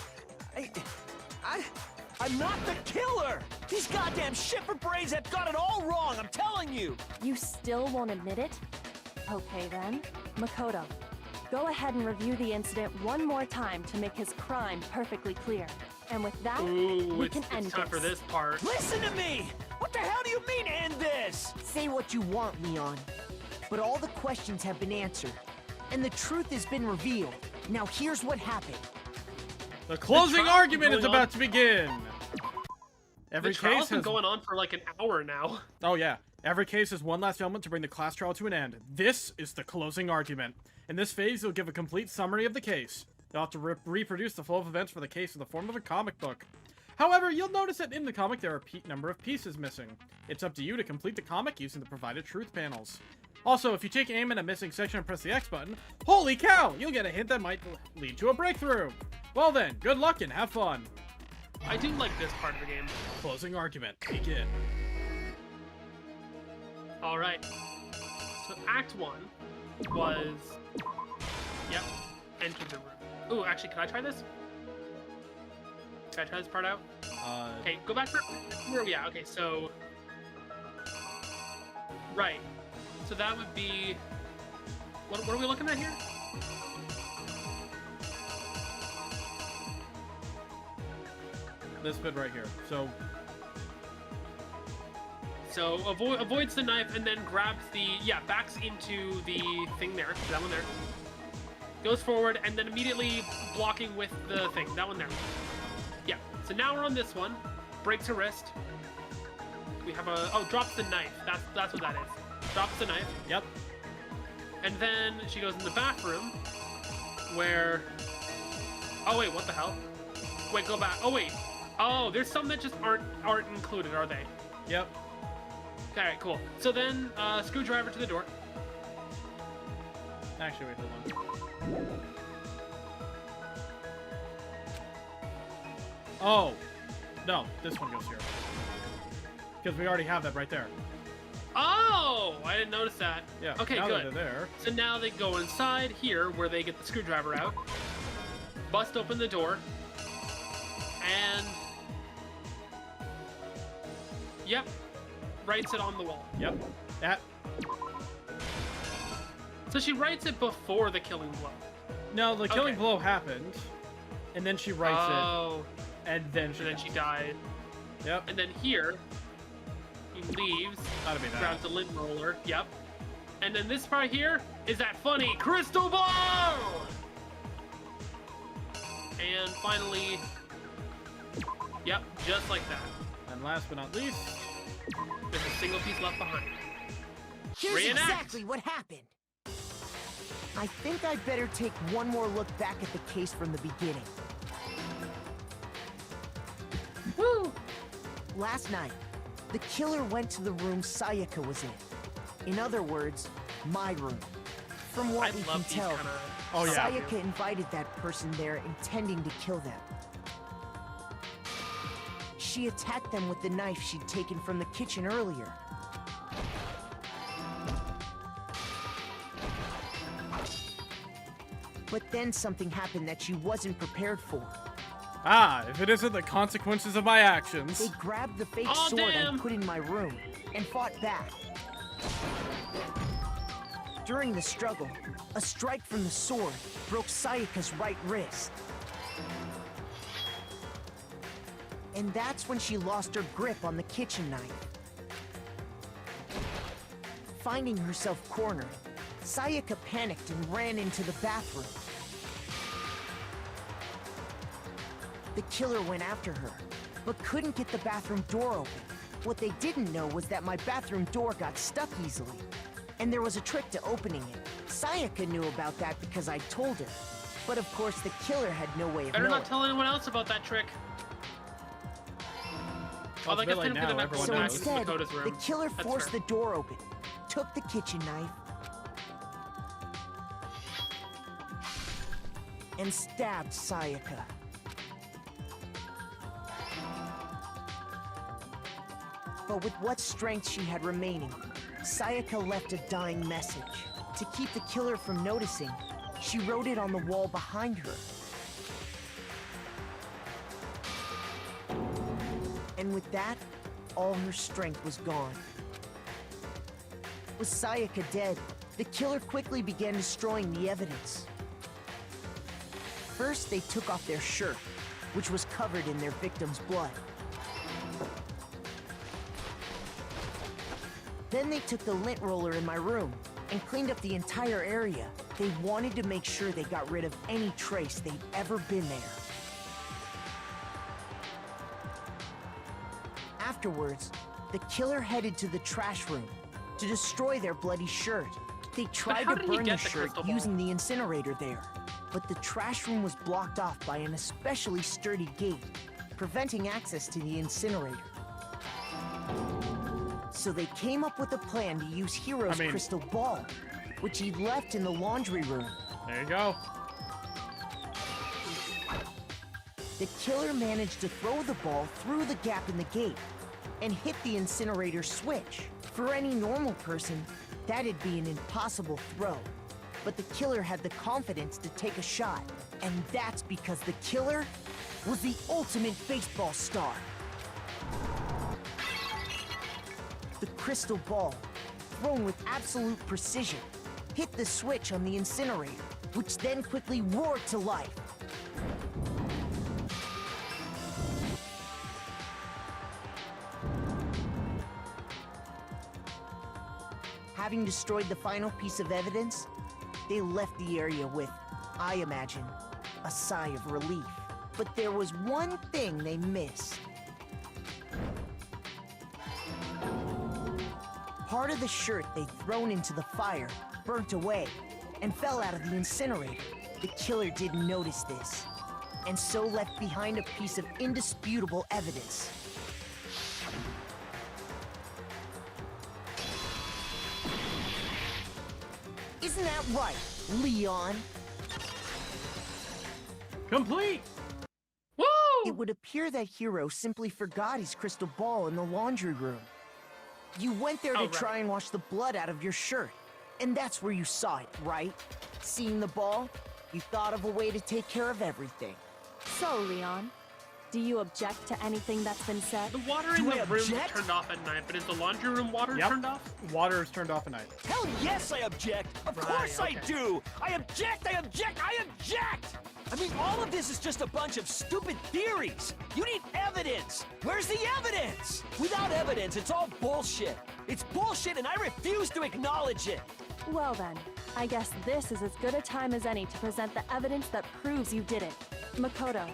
I'm not the killer! These goddamn shipper brains have got it all wrong, I'm telling you! You still won't admit it? Okay then. Makoto, go ahead and review the incident one more time to make his crime perfectly clear. And with that, we can end it's time for this part. Listen to me! What the hell do you mean, end this? Say what you want, Leon. But all the questions have been answered. And the truth has been revealed. Now here's what happened. The closing argument is about to begin. Every the trial's case been has going on for like an hour now. Oh yeah. Every case is one last element to bring the class trial to an end. This is the closing argument. In this phase, you'll give a complete summary of the case. You'll have to reproduce the flow of events for the case in the form of a comic book. However, you'll notice that in the comic there are a number of pieces missing. It's up to you to complete the comic using the provided truth panels. Also, if you take aim at a missing section and press the X button, holy cow, you'll get a hint that might lead to a breakthrough. Well then, good luck and have fun. I do like this part of the game. Closing argument, begin. Alright. So Act 1 was... Yep. Enter the room. Ooh, actually, can I try this? Can I try this part out? Okay, go back for... Where are we at? Okay, so... Right. So that would be... What are we looking at here? This bit right here. So avoids the knife and then grabs the... Yeah, backs into the thing there. That one there. Goes forward and then immediately blocking with the thing. That one there. Yeah. So now we're on this one. Breaks her wrist. We have a... Oh, drops the knife. That's what that is. Drops the knife. Yep. And then she goes in the bathroom where... Oh, wait, what the hell? Wait, go back. Oh, wait. Oh, there's some that just aren't included, are they? Yep. Alright, cool. So then, screwdriver to the door. Actually, wait, hold on. Oh. No, this one goes here. Because we already have that right there. Oh! I didn't notice that. Yeah, okay, now good. That they're there. So now they go inside here, where they get the screwdriver out. Bust open the door. And... Yep. Writes it on the wall. Yep. That. So she writes it before the killing blow. No, the killing blow happened, and then she writes it, and then she died. Yep. And then here, he leaves, Gotta be that. grabs a lint roller. Yep. And then this part here is that funny crystal ball. And finally, yep, just like that. And last but not least, there's a single piece left behind. Here's Reenact. exactly what happened. I think I'd better take one more look back at the case from the beginning. Woo! Last night, the killer went to the room Sayaka was in. In other words, my room. From what we can tell, Sayaka invited that person there intending to kill them. She attacked them with the knife she'd taken from the kitchen earlier. But then something happened that she wasn't prepared for. Ah, if it isn't the consequences of my actions. They grabbed the fake sword I put in my room and fought back. During the struggle, a strike from the sword broke Sayaka's right wrist. And that's when she lost her grip on the kitchen knife. Finding herself cornered, Sayaka panicked and ran into the bathroom. The killer went after her, but couldn't get the bathroom door open. What they didn't know was that my bathroom door got stuck easily, and there was a trick to opening it. Sayaka knew about that because I told her, but of course the killer had no way of Better knowing. not tell anyone else about that trick. Well, it's a bit late now, everyone So knows. instead, Dakota's room. the killer That's forced fair. the door open, took the kitchen knife, and stabbed Sayaka. But with what strength she had remaining, Sayaka left a dying message. To keep the killer from noticing, she wrote it on the wall behind her. And with that, all her strength was gone. With Sayaka dead, the killer quickly began destroying the evidence. First, they took off their shirt, which was covered in their victim's blood. Then they took the lint roller in my room and cleaned up the entire area. They wanted to make sure they got rid of any trace they'd ever been there. Afterwards, the killer headed to the trash room to destroy their bloody shirt. They tried to burn the shirt using the incinerator there, but the trash room was blocked off by an especially sturdy gate, preventing access to the incinerator. So they came up with a plan to use Hiro's crystal ball, which he left in the laundry room. There you go. The killer managed to throw the ball through the gap in the gate and hit the incinerator switch. For any normal person, that'd be an impossible throw. But the killer had the confidence to take a shot, and that's because the killer was the ultimate baseball star. The crystal ball, thrown with absolute precision, hit the switch on the incinerator, which then quickly roared to life. Having destroyed the final piece of evidence, they left the area with, I imagine, a sigh of relief. But there was one thing they missed. Part of the shirt they'd thrown into the fire burnt away and fell out of the incinerator. The killer didn't notice this, and so left behind a piece of indisputable evidence. Isn't that right, Leon? Complete! Woo! It would appear that Hiro simply forgot his crystal ball in the laundry room. You went there to try and wash the blood out of your shirt, and that's where you saw it, right? Seeing the ball, you thought of a way to take care of everything. So, Leon, do you object to anything that's been said? The water in the room is turned off at night, but is the laundry room water turned off? Water is turned off at night. Hell yes, I object! Of course I do! I object, I object, I object! I mean, all of this is just a bunch of stupid theories! You need evidence! Where's the evidence? Without evidence, it's all bullshit! It's bullshit and I refuse to acknowledge it! Well then, I guess this is as good a time as any to present the evidence that proves you did it. Makoto,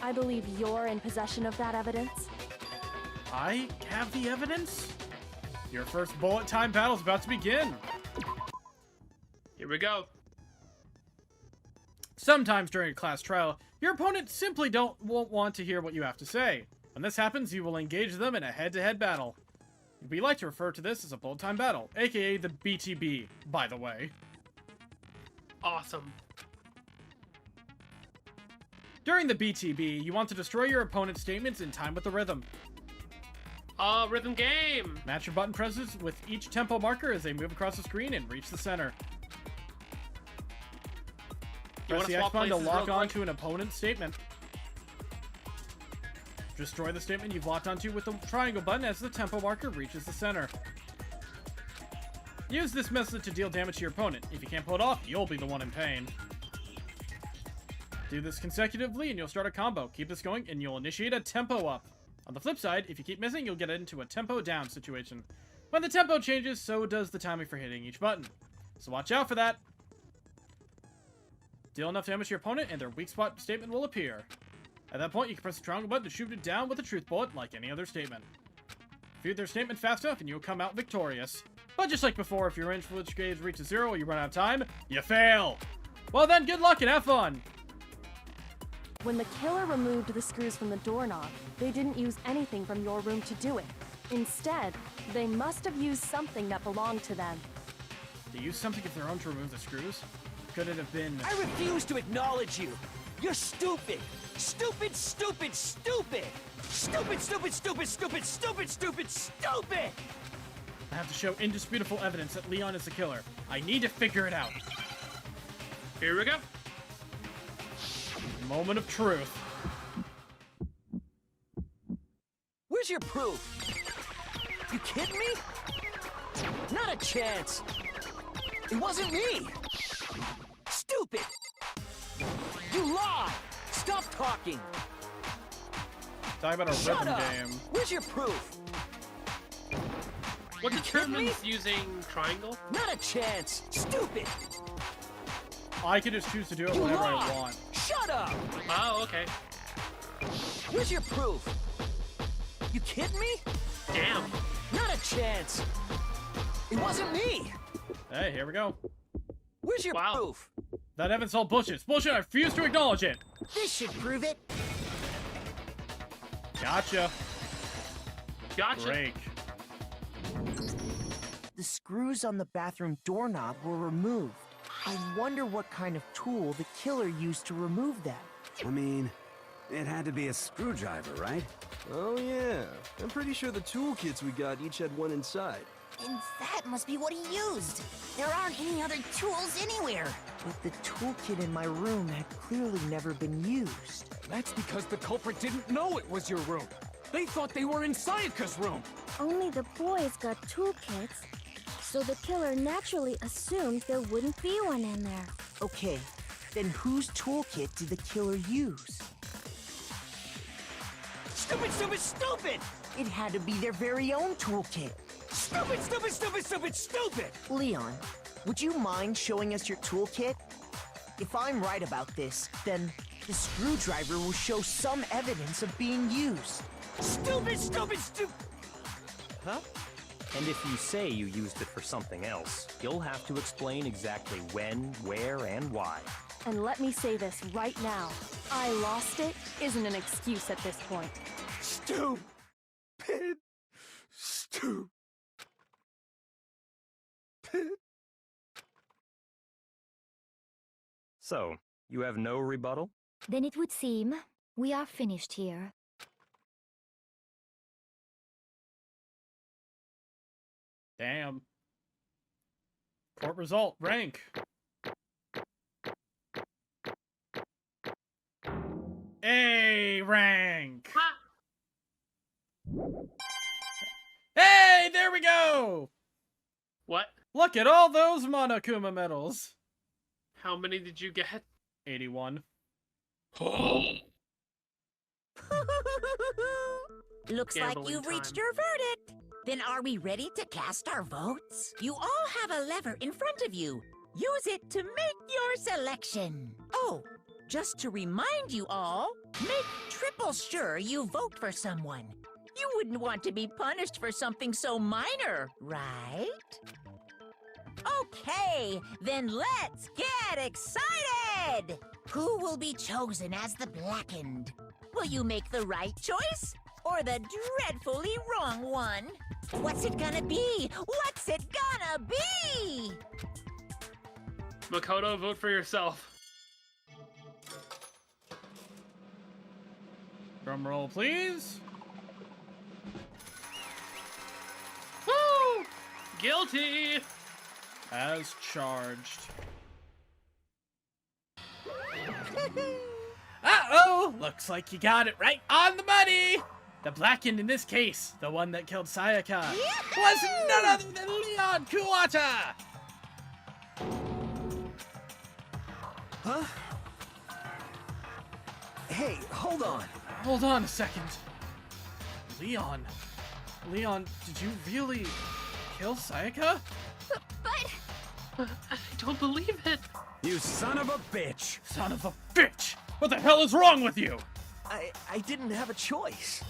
I believe you're in possession of that evidence. I have the evidence? Your first bullet time battle is about to begin. Here we go. Sometimes during a class trial, your opponent simply won't want to hear what you have to say. When this happens, you will engage them in a head-to-head battle. We like to refer to this as a bullet time battle, aka the BTB, by the way. Awesome. During the BTB, you want to destroy your opponent's statements in time with the rhythm. Rhythm game! Match your button presses with each tempo marker as they move across the screen and reach the center. Press the X button to lock onto an opponent's statement. Destroy the statement you've locked onto with the triangle button as the tempo marker reaches the center. Use this method to deal damage to your opponent. If you can't pull it off, you'll be the one in pain. Do this consecutively and you'll start a combo. Keep this going and you'll initiate a tempo up. On the flip side, if you keep missing, you'll get into a tempo down situation. When the tempo changes, so does the timing for hitting each button. So watch out for that. Deal enough damage to your opponent and their weak spot statement will appear. At that point, you can press the triangle button to shoot it down with a truth bullet like any other statement. Feed their statement fast enough and you'll come out victorious. But just like before, if your influence gauge reaches 0 or you run out of time, you fail! Well then, good luck and have fun! When the killer removed the screws from the doorknob, they didn't use anything from your room to do it. Instead, they must have used something that belonged to them. They used something of their own to remove the screws? Could it have been... I refuse to acknowledge you! You're stupid! Stupid, stupid, stupid! Stupid, stupid, stupid, stupid, stupid, stupid, stupid! I have to show indisputable evidence that Leon is the killer. I need to figure it out. Here we go. Moment of truth. Where's your proof? You kidding me? Not a chance! It wasn't me! Stupid! You lie! Stop talking! Talk about a Shut rhythm up! game. Where's your proof? What You kidding me? determines using triangle? Not a chance! Stupid! I can just choose to do it You whenever lie! I want. Shut up! Oh, okay. Where's your proof? You kidding me? Damn. Not a chance! It wasn't me! Hey, here we go. Where's your proof? That evidence all bullshit. It's bullshit. I refuse to acknowledge it. This should prove it. Gotcha. Gotcha. Break. The screws on the bathroom doorknob were removed. I wonder what kind of tool the killer used to remove them. I mean, it had to be a screwdriver, right? Oh yeah, I'm pretty sure the toolkits we got each had one inside. And that must be what he used. There aren't any other tools anywhere. But the toolkit in my room had clearly never been used. That's because the culprit didn't know it was your room. They thought they were in Sayaka's room. Only the boys got toolkits, so the killer naturally assumed there wouldn't be one in there. Okay, then whose toolkit did the killer use? Stupid, stupid, stupid! It had to be their very own toolkit. Stupid, stupid, stupid, stupid, stupid! Leon, would you mind showing us your toolkit? If I'm right about this, then the screwdriver will show some evidence of being used. Stupid, stupid, stupid! Huh? And if you say you used it for something else, you'll have to explain exactly when, where, and why. And let me say this right now. I lost it isn't an excuse at this point. Stupid. Stupid. So, you have no rebuttal? Then it would seem we are finished here. Damn. Court result. Rank. A rank. Hey, there we go. What? Look at all those Monokuma medals. How many did you get? 81. Looks like Gambling you've reached time. your verdict. Then are we ready to cast our votes? You all have a lever in front of you. Use it to make your selection. Oh, just to remind you all, make triple sure you vote for someone. You wouldn't want to be punished for something so minor, right? Okay, then let's get excited! Who will be chosen as the blackened? Will you make the right choice? Or the dreadfully wrong one? What's it gonna be? What's it gonna be? Makoto, vote for yourself. Drum roll, please. Woo! Guilty! As charged. Uh-oh! Looks like you got it right on the money! The blackened in this case, the one that killed Sayaka, was none other than Leon Kuwata! Huh? Hey, hold on. Hold on a second. Leon, did you really kill Sayaka? I don't believe it. You son of a bitch! Son of a bitch! What the hell is wrong with you? I didn't have a choice.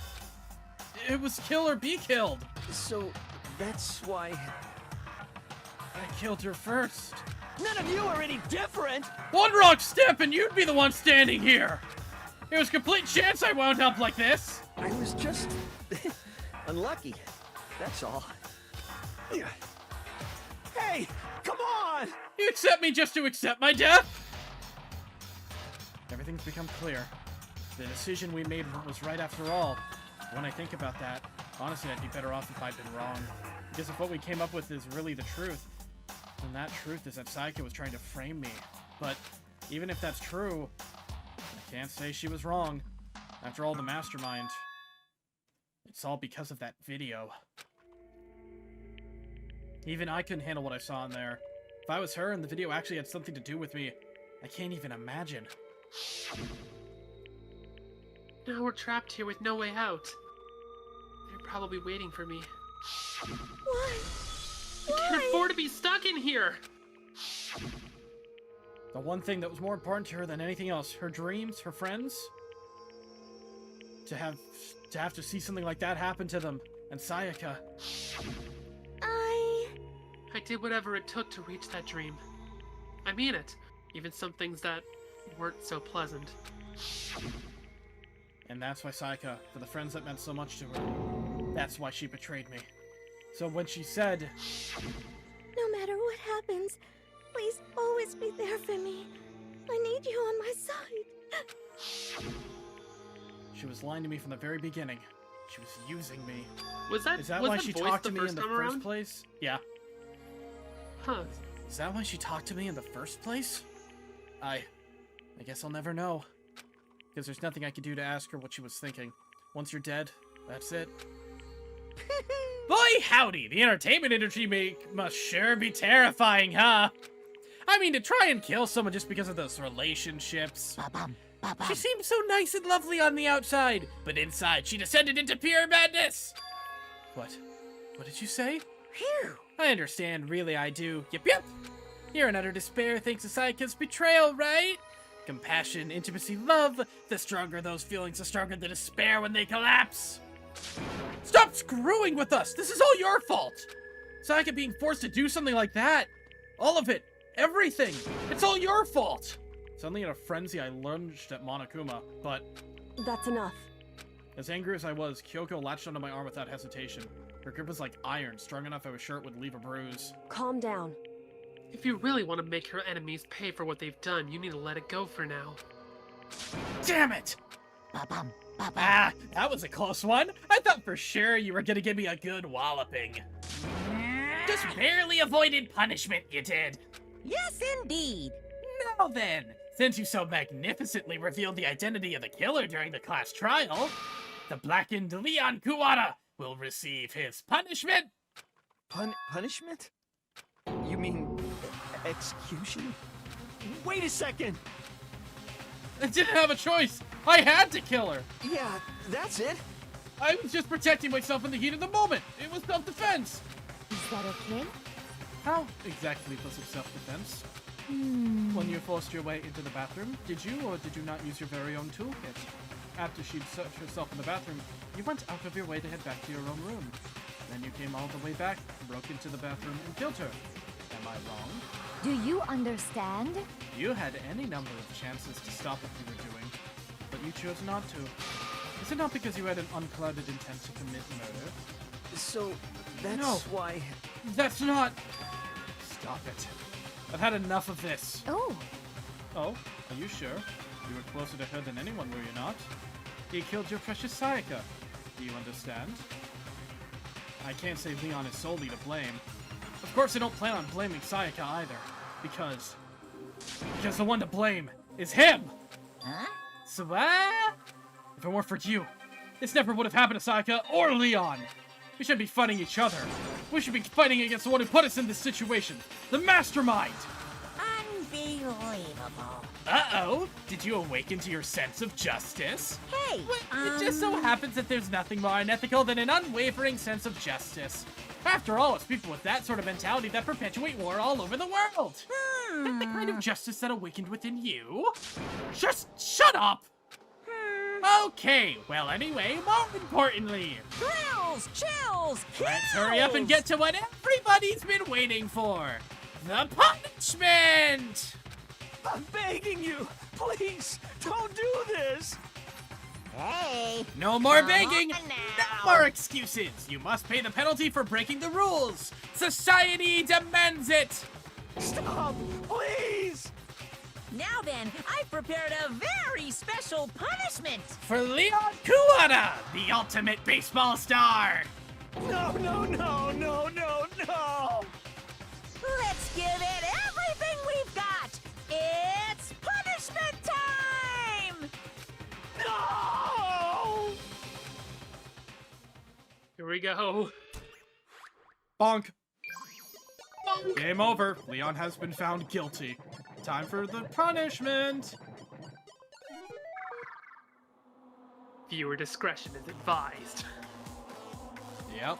It was kill or be killed. So, that's why... I killed her first. None of you are any different! One wrong step and you'd be the one standing here! It was a complete chance I wound up like this! I was just... unlucky. That's all. Hey, come on! You accept me just to accept my death? everything's become clear. The decision we made was right after all. When I think about that, honestly, I'd be better off if I'd been wrong. Because if what we came up with is really the truth, then that truth is that Sayaka was trying to frame me. But even if that's true, I can't say she was wrong. After all, the mastermind. It's all because of that video. Even I couldn't handle what I saw in there. If I was her and the video actually had something to do with me, I can't even imagine. Now we're trapped here with no way out. They're probably waiting for me. Why? I can't afford to be stuck in here! The one thing that was more important to her than anything else, her dreams, her friends, to have to see something like that happen to them, and Sayaka. I did whatever it took to reach that dream. I mean it, even some things that weren't so pleasant. And that's why Sayaka, for the friends that meant so much to her, that's why she betrayed me. So when she said, No matter what happens, please always be there for me. I need you on my side. she was lying to me from the very beginning. She was using me. Is that why she talked to me in the first place? Yeah. Huh. Is that why she talked to me in the first place? I guess I'll never know. Because there's nothing I could do to ask her what she was thinking. Once you're dead, that's it. Boy howdy, the entertainment industry must sure be terrifying, huh? I mean, to try and kill someone just because of those relationships. She seemed so nice and lovely on the outside, but inside she descended into pure madness. What? What did you say? Phew. I understand, really I do. Yep. You're in utter despair thanks to Sayaka's betrayal, right? Compassion, intimacy, love. The stronger those feelings, the stronger the despair when they collapse. Stop screwing with us! This is all your fault! Sayaka being forced to do something like that. All of it. Everything. It's all your fault. Suddenly in a frenzy, I lunged at Monokuma, but... That's enough. As angry as I was, Kyoko latched onto my arm without hesitation. Her grip was like iron, strong enough I was sure it would leave a bruise. Calm down. If you really want to make her enemies pay for what they've done, you need to let it go for now. Damn it! Ah, that was a close one. I thought for sure you were gonna give me a good walloping. Just barely avoided punishment, you did. Yes, indeed. Now then, since you so magnificently revealed the identity of the killer during the class trial, the blackened Leon Kuwata will receive his punishment. Punishment? You mean execution? Wait a second! I didn't have a choice. I had to kill her. Yeah, that's it. I was just protecting myself in the heat of the moment. It was self-defense. Is that okay? How exactly was it self-defense? When you forced your way into the bathroom, did you or did you not use your very own toolkit? After she'd searched herself in the bathroom, you went out of your way to head back to your own room. Then you came all the way back, broke into the bathroom, and killed her. Am I wrong? Do you understand? You had any number of chances to stop what you were doing, but you chose not to. Is it not because you had an unclouded intent to commit murder? So, that's No. why... That's not... Stop it. I've had enough of this. Oh. Oh? Are you sure? You were closer to her than anyone, were you not? He killed your precious Sayaka. Do you understand? I can't say Leon is solely to blame. Of course I don't plan on blaming Sayaka either. Because the one to blame is him! Huh? So, if it weren't for you, this never would have happened to Sayaka or Leon. We shouldn't be fighting each other. We should be fighting against the one who put us in this situation. The mastermind! Unbelievable. Uh-oh! Did you awaken to your sense of justice? Hey, It just so happens that there's nothing more unethical than an unwavering sense of justice. After all, it's people with that sort of mentality that perpetuate war all over the world. And the kind of justice that awakened within you? Just shut up! Okay, well anyway, more importantly, Chills! let's hurry up and get to what everybody's been waiting for. The punishment! I'm begging you! Please, don't do this! Hey! No more come begging! on No now. more excuses! You must pay the penalty for breaking the rules! Society demands it! Stop! Please! Now then, I've prepared a very special punishment. For Leon Kuwata, the ultimate baseball star. No, no, no, no, no, no! Let's give it everything we've got. It's punishment time! No! Here we go. Bonk. Game over. Leon has been found guilty. Time for the punishment. Viewer discretion is advised. Yep.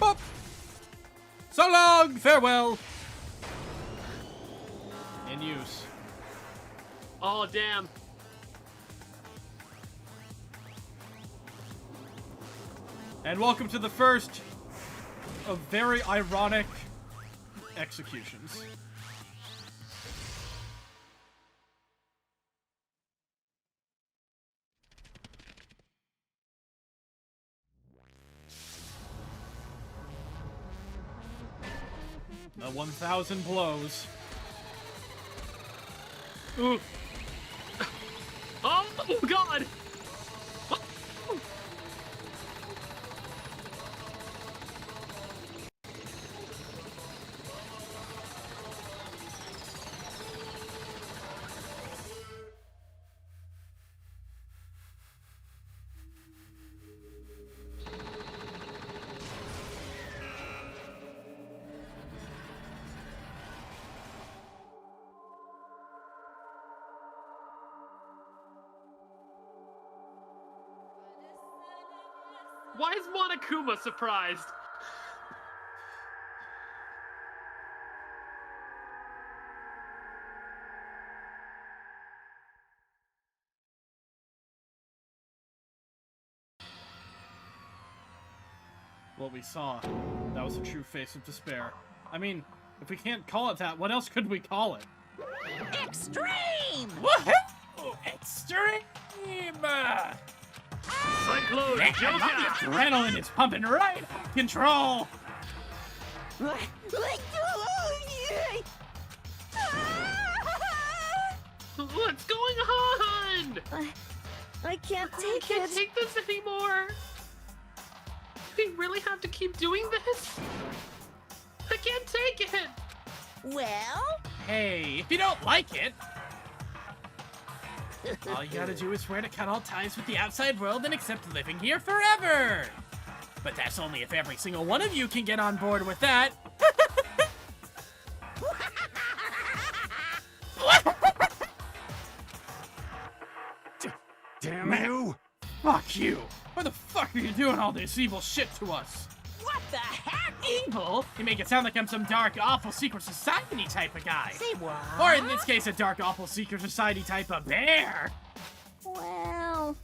Boop. So long. Farewell. In use. Oh, damn. And welcome to the first of very ironic executions. The 1,000 blows. Ooh. Oh, God! Why is Monokuma surprised? What we saw, that was a true face of despair. I mean, if we can't call it that, what else could we call it? Extreme! Woohoo! Extreme! Cyclone Man, Joker! the adrenaline is pumping right out of control! What's going on? I can't I take can't it. take this anymore. Do we really have to keep doing this? I can't take it. Well? Hey, if you don't like it, all you gotta do is swear to cut all ties with the outside world and accept living here forever! But that's only if every single one of you can get on board with that. Damn you! Fuck you! Why the fuck are you doing all this evil shit to us? What the heck? Evil? You make it sound like I'm some dark, awful secret society type of guy. Say what? Or in this case, a dark, awful secret society type of bear. Well,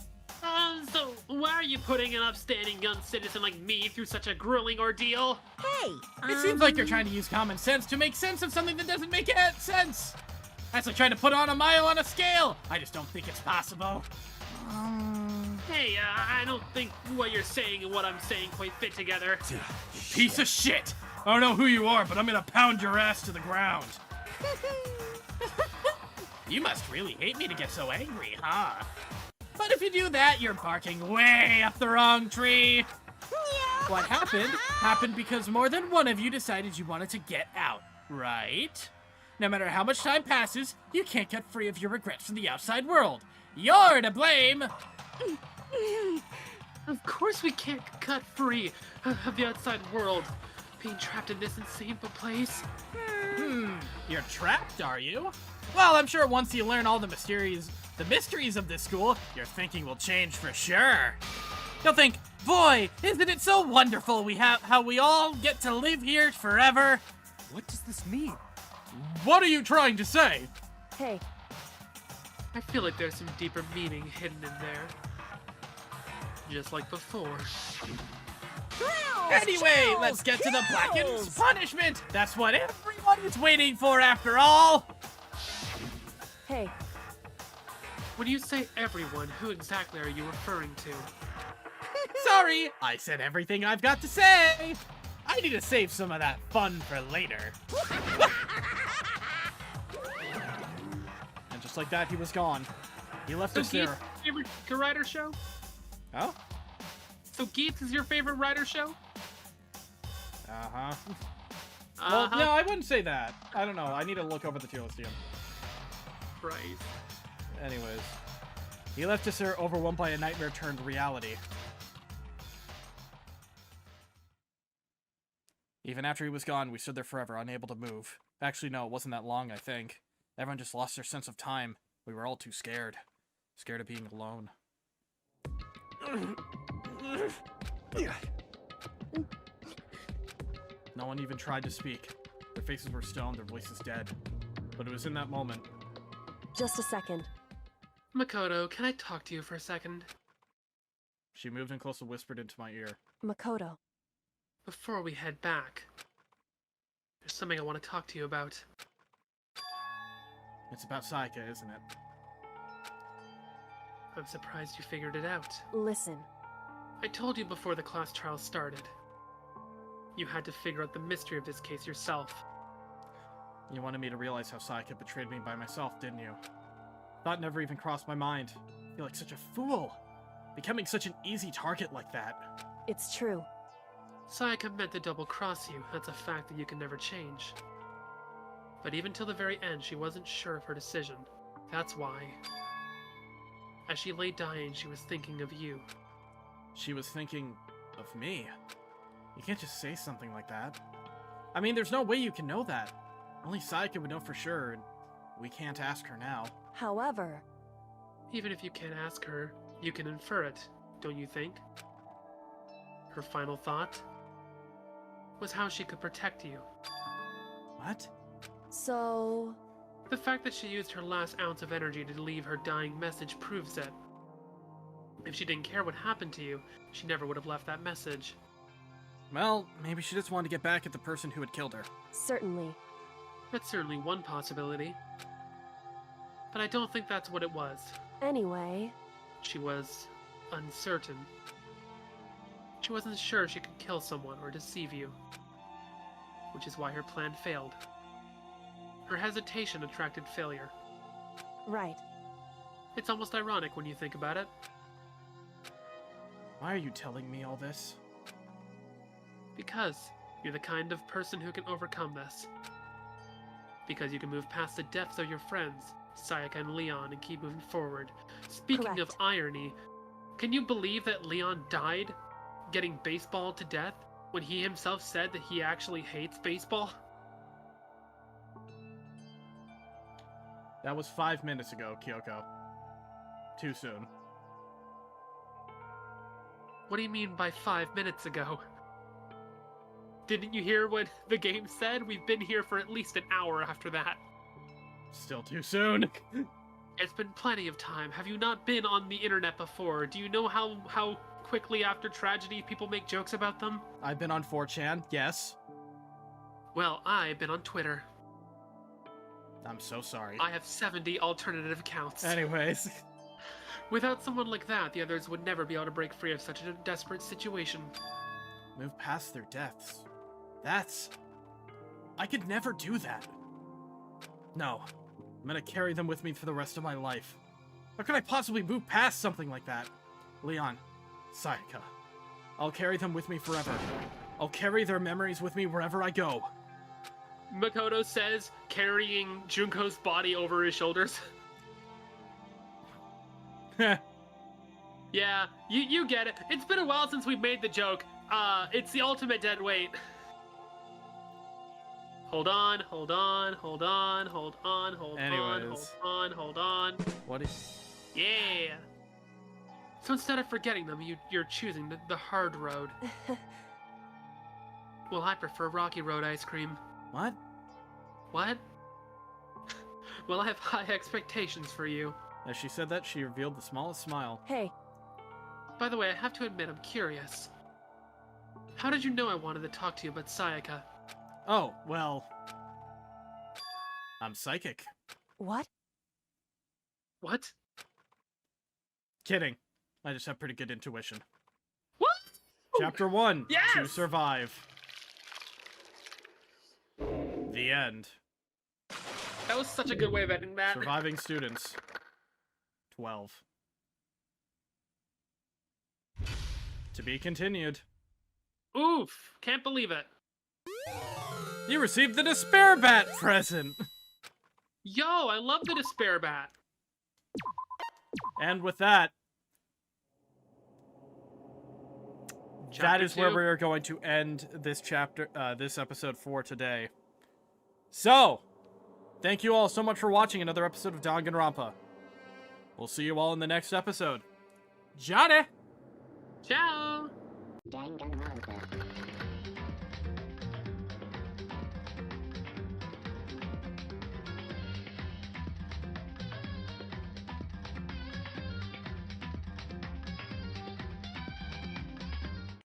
So why are you putting an upstanding young citizen like me through such a grueling ordeal? Hey, It seems like you're trying to use common sense to make sense of something that doesn't make sense. That's like trying to put on a mile on a scale. I just don't think it's possible. Hey, I don't think what you're saying and what I'm saying quite fit together. Piece of shit. I don't know who you are, but I'm gonna pound your ass to the ground. You must really hate me to get so angry, huh? But if you do that, you're barking way up the wrong tree. What happened because more than one of you decided you wanted to get out, right? No matter how much time passes, you can't get free of your regrets from the outside world. You're to blame! Of course we can't cut free of the outside world. Being trapped in this insane place. You're trapped, are you? Well, I'm sure once you learn all the mysteries of this school, your thinking will change for sure. You'll think, boy, isn't it so wonderful how we all get to live here forever? What does this mean? What are you trying to say? Hey, I feel like there's some deeper meaning hidden in there. Just like before. Anyway, let's get to the blackened punishment. That's what everyone is waiting for after all. hey, When you say everyone, who exactly are you referring to? Sorry, I said everything I've got to say. I need to save some of that fun for later. Just like that, he was gone. He left us there. Geats is your favorite writer show? Oh? So Geats is your favorite writer show? Uh-huh. Well, Uh-huh. no, I wouldn't say that. I don't know. I need to look over the tier list again. Right. Anyways. He left us there overwhelmed by a nightmare turned reality. Even after he was gone, we stood there forever, unable to move. Actually, no, it wasn't that long, I think. Everyone just lost their sense of time. We were all too scared. Scared of being alone. No one even tried to speak. Their faces were stone, their voices dead. But it was in that moment. Just a second. Makoto, can I talk to you for a second? She moved in close and whispered into my ear. Makoto. Before we head back, there's something I want to talk to you about. It's about Sayaka, isn't it? I'm surprised you figured it out. Listen. I told you before the class trial started. You had to figure out the mystery of this case yourself. You wanted me to realize how Sayaka betrayed me by myself, didn't you? Thought never even crossed my mind. I feel like such a fool. Becoming such an easy target like that. It's true. Sayaka meant to double-cross you. That's a fact that you can never change. But even till the very end, she wasn't sure of her decision. That's why. As she lay dying, she was thinking of you. She was thinking of me. You can't just say something like that. I mean, there's no way you can know that. Only Sayaka would know for sure, and we can't ask her now. However... Even if you can't ask her, you can infer it, don't you think? Her final thought was how she could protect you. What? So... The fact that she used her last ounce of energy to leave her dying message proves it. If she didn't care what happened to you, she never would have left that message. Well, maybe she just wanted to get back at the person who had killed her. Certainly. That's certainly one possibility. But I don't think that's what it was. Anyway... She was uncertain. She wasn't sure she could kill someone or deceive you. Which is why her plan failed. Her hesitation attracted failure. Right. It's almost ironic when you think about it. Why are you telling me all this? Because you're the kind of person who can overcome this. Because you can move past the depths of your friends, Sayaka and Leon, and keep moving forward. Speaking of irony, can you believe that Leon died getting baseballed to death when he himself said that he actually hates baseball? That was 5 minutes ago, Kyoko. Too soon. What do you mean by 5 minutes ago? Didn't you hear what the game said? We've been here for at least an hour after that. Still too soon. It's been plenty of time. Have you not been on the internet before? Do you know how quickly after tragedy people make jokes about them? I've been on 4chan, yes. Well, I've been on Twitter. I'm so sorry. I have 70 alternative accounts. Anyways. Without someone like that, the others would never be able to break free of such a desperate situation. Move past their deaths. I could never do that. No. I'm gonna carry them with me for the rest of my life. How could I possibly move past something like that? Leon, Sayaka. I'll carry them with me forever. I'll carry their memories with me wherever I go. Makoto says, carrying Junko's body over his shoulders. Yeah, you get it. It's been a while since we made the joke. It's the ultimate dead weight. Hold on. Anyways. Hold on. What is... Yeah. So instead of forgetting them, you're choosing the hard road. Well, I prefer Rocky Road ice cream. What? What? Well, I have high expectations for you. As she said that, she revealed the smallest smile. Hey. By the way, I have to admit, I'm curious. How did you know I wanted to talk to you about Sayaka? Oh, well... I'm psychic. What? What? Kidding. I just have pretty good intuition. What? Chapter 1. Yes! To survive. The end. That was such a good way of ending that. Surviving students. 12. To be continued. Oof! Can't believe it. You received the Despair Bat present! Yo, I love the Despair Bat. And with that, that is where 2. we're going to end this chapter, this episode for today. So, thank you all so much for watching another episode of Danganronpa. We'll see you all in the next episode. Johnny! Ciao! Danganronpa.